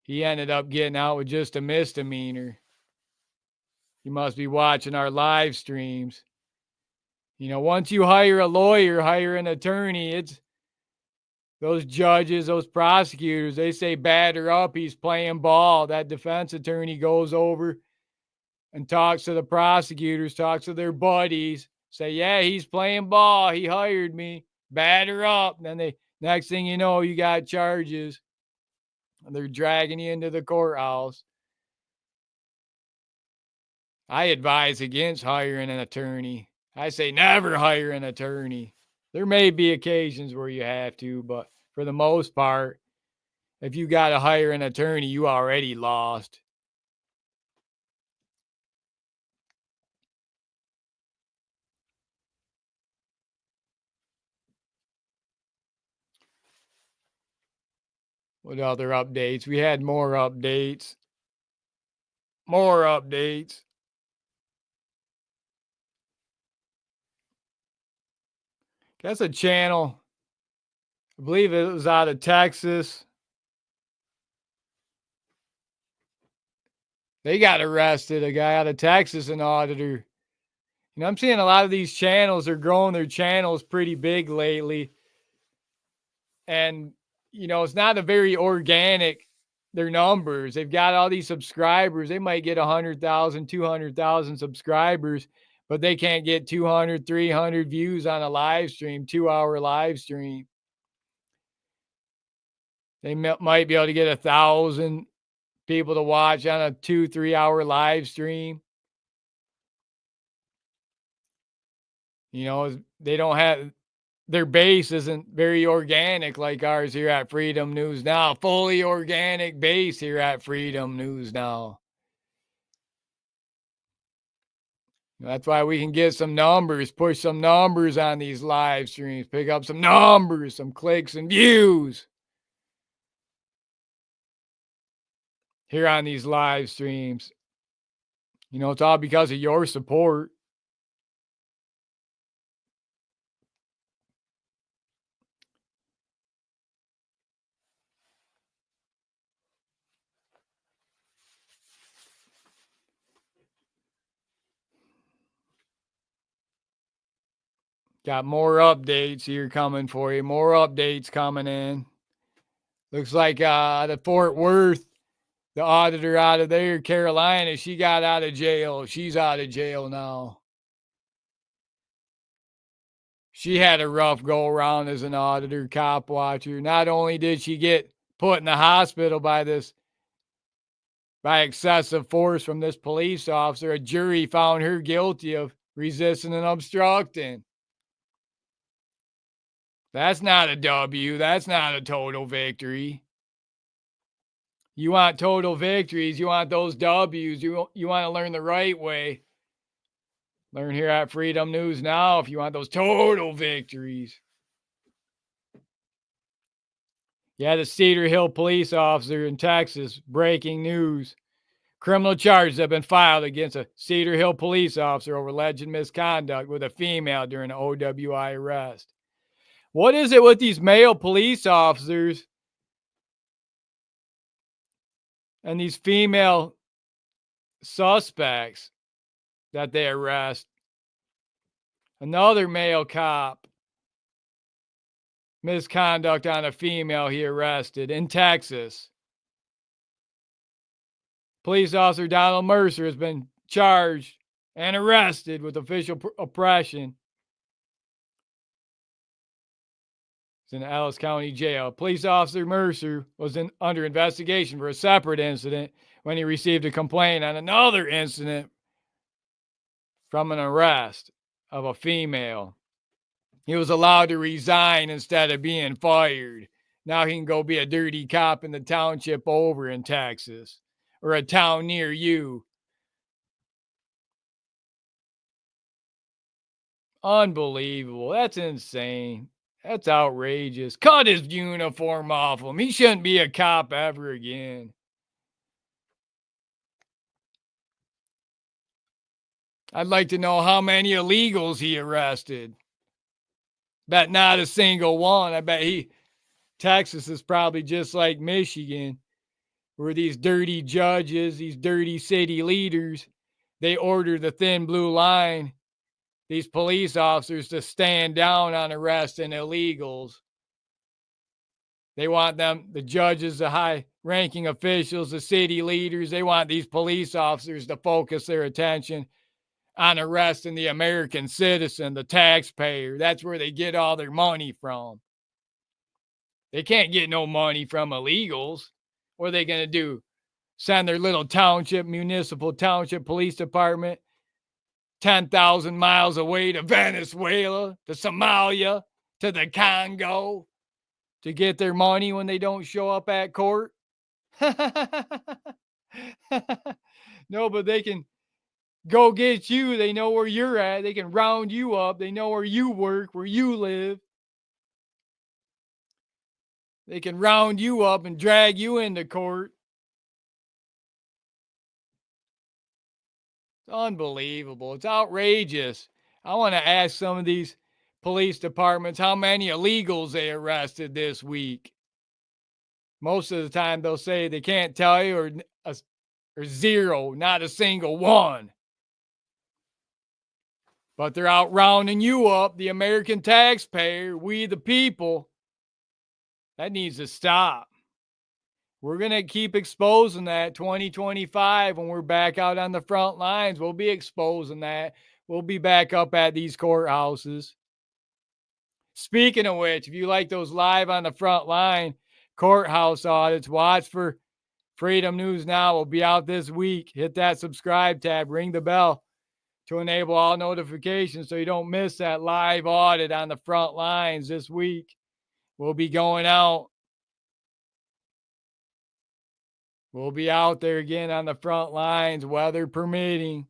A: He ended up getting out with just a misdemeanor. You must be watching our live streams. You know, once you hire a lawyer, hire an attorney, it's those judges, those prosecutors, they say batter up, he's playing ball. That defense attorney goes over and talks to the prosecutors, talks to their buddies, say, yeah, he's playing ball. He hired me. Batter up. And then next thing you know, you got charges. And they're dragging you into the courthouse. I advise against hiring an attorney. I say never hire an attorney. There may be occasions where you have to, but for the most part, if you got to hire an attorney, you already lost. What other updates? We had more updates. More updates. That's a channel. I believe it was out of Texas. They got arrested, a guy out of Texas, an auditor. You know, I'm seeing a lot of these channels are growing their channels pretty big lately. And, you know, it's not a very organic, their numbers. They've got all these subscribers. They might get 100,000, 200,000 subscribers, but they can't get 200, 300 views on a live stream, 2-hour live stream. They might be able to get 1,000 people to watch on a 2-3 hour live stream. You know, they don't have, their base isn't very organic like ours here at Freedom News Now. Fully organic base here at Freedom News Now. That's why we can get some numbers, push some numbers on these live streams, pick up some numbers, some clicks and views here on these live streams. You know, it's all because of your support. Got more updates here coming for you. More updates coming in. Looks like the Fort Worth, the auditor out of there, Carolina, she got out of jail. She's out of jail now. She had a rough go around as an auditor, cop watcher. Not only did she get put in the hospital by excessive force from this police officer, a jury found her guilty of resisting and obstructing. That's not a W. That's not a total victory. You want total victories. You want those W's. You want to learn the right way. Learn here at Freedom News Now if you want those total victories. Yeah, the Cedar Hill police officer in Texas, breaking news. Criminal charges have been filed against a Cedar Hill police officer over alleged misconduct with a female during an OWI arrest. What is it with these male police officers and these female suspects that they arrest? Another male cop, misconduct on a female he arrested in Texas. Police officer Donald Mercer has been charged and arrested with official oppression. In the Ellis County Jail. Police officer Mercer was under investigation for a separate incident when he received a complaint on another incident from an arrest of a female. He was allowed to resign instead of being fired. Now he can go be a dirty cop in the township over in Texas or a town near you. Unbelievable. That's insane. That's outrageous. Cut his uniform off him. He shouldn't be a cop ever again. I'd like to know how many illegals he arrested. Bet not a single one. I bet Texas is probably just like Michigan, where these dirty judges, these dirty city leaders, they order the thin blue line, these police officers to stand down on arresting illegals. They want them, the judges, the high-ranking officials, the city leaders, they want these police officers to focus their attention on arresting the American citizen, the taxpayer. That's where they get all their money from. They can't get no money from illegals. What are they going to do? Send their little municipal township police department 10,000 miles away to Venezuela, to Somalia, to the Congo to get their money when they don't show up at court? No, but they can go get you. They know where you're at. They can round you up. They know where you work, where you live. They can round you up and drag you into court. It's unbelievable. It's outrageous. I want to ask some of these police departments how many illegals they arrested this week. Most of the time they'll say they can't tell you, or zero, not a single one. But they're out rounding you up, the American taxpayer, we the people. That needs to stop. We're going to keep exposing that 2025 when we're back out on the front lines. We'll be exposing that. We'll be back up at these courthouses. Speaking of which, if you like those live on the front line courthouse audits, watch for Freedom News Now. Will be out this week. Hit that subscribe tab, ring the bell to enable all notifications so you don't miss that live audit on the front lines this week. We'll be going out. We'll be out there again on the front lines, weather permitting.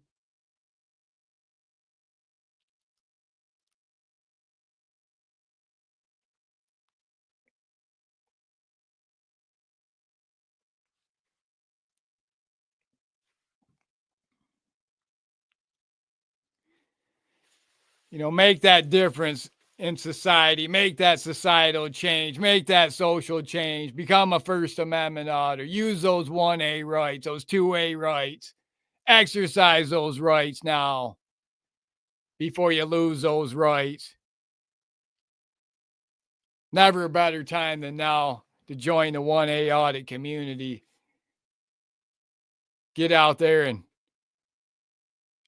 A: You know, make that difference in society, make that societal change, make that social change, become a First Amendment auditor, use those 1A rights, those 2A rights, exercise those rights now before you lose those rights. Never a better time than now to join the 1A audit community. Get out there and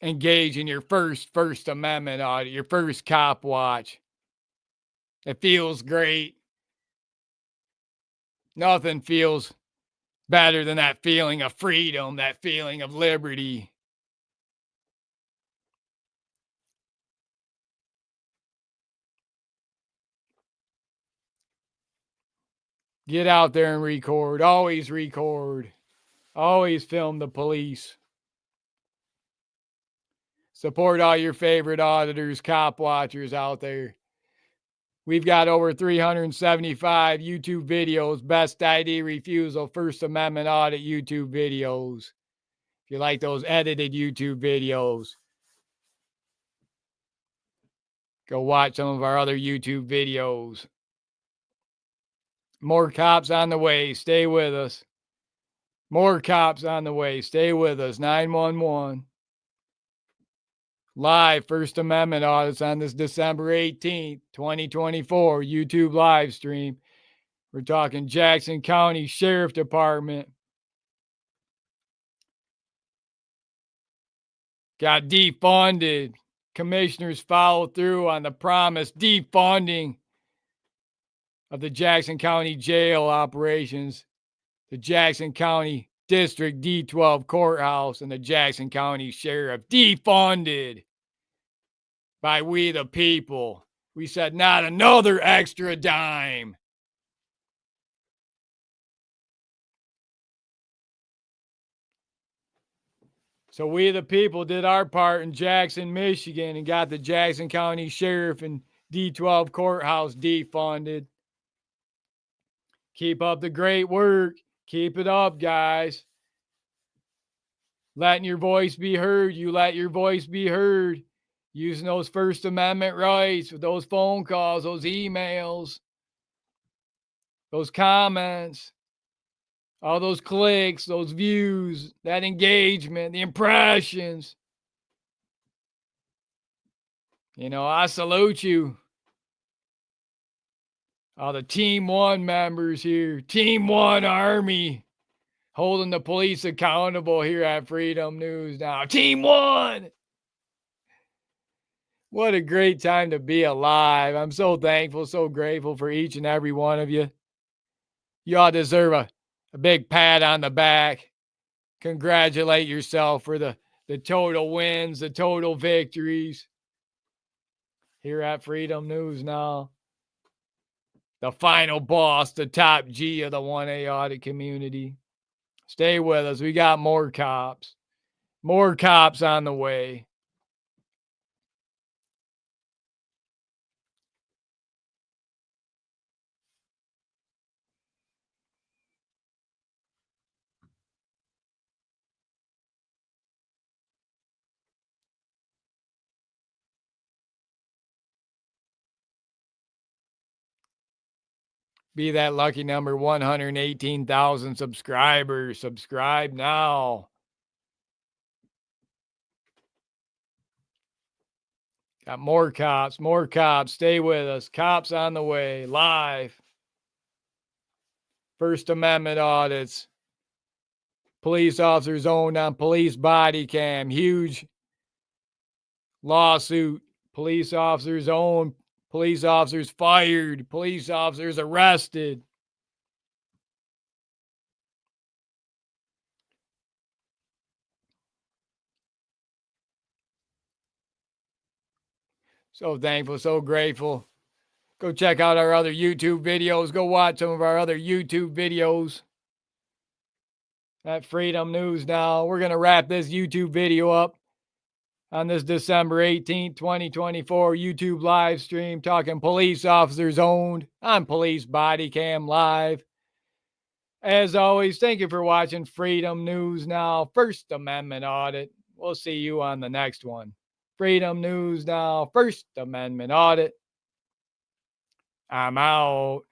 A: engage in your First Amendment audit, your first cop watch. It feels great. Nothing feels better than that feeling of freedom, that feeling of liberty. Get out there and record. Always record. Always film the police. Support all your favorite auditors, cop watchers out there. We've got over 375 YouTube videos, best ID refusal, First Amendment audit YouTube videos. If you like those edited YouTube videos, go watch some of our other YouTube videos. More cops on the way. Stay with us. More cops on the way. Stay with us. 911. Live First Amendment audits on this December 18th, 2024 YouTube live stream. We're talking Jackson County Sheriff Department. Got defunded. Commissioners followed through on the promised defunding of the Jackson County jail operations, the Jackson County District D12 Courthouse, and the Jackson County Sheriff defunded by we the people. We said not another extra dime. So we the people did our part in Jackson, Michigan, and got the Jackson County Sheriff and D12 Courthouse defunded. Keep up the great work. Keep it up, guys. letting your voice be heard. You let your voice be heard. Using those First Amendment rights with those phone calls, those emails, those comments, all those clicks, those views, that engagement, the impressions. You know, I salute you. All the Team One members here, Team One Army, holding the police accountable here at Freedom News Now. Team One! What a great time to be alive. I'm so thankful, so grateful for each and every one of you. You all deserve a big pat on the back. Congratulate yourself for the total wins, the total victories here at Freedom News Now. The final boss, the top G of the 1A audit community. Stay with us. We got more cops. More cops on the way. Be that lucky number 118,000 subscribers. Subscribe now. Got more cops, more cops. Stay with us. Cops on the way. Live. First Amendment audits. Police officers owned on police body cam. Huge lawsuit. Police officers owned. Police officers fired. Police officers arrested. So thankful, so grateful. Go check out our other YouTube videos. Go watch some of our other YouTube videos at Freedom News Now. We're going to wrap this YouTube video up on this December 18th, 2024 YouTube live stream talking police officers owned on Police Body Cam Live. As always, thank you for watching Freedom News Now, First Amendment Audit. We'll see you on the next one. Freedom News Now, First Amendment Audit. I'm out.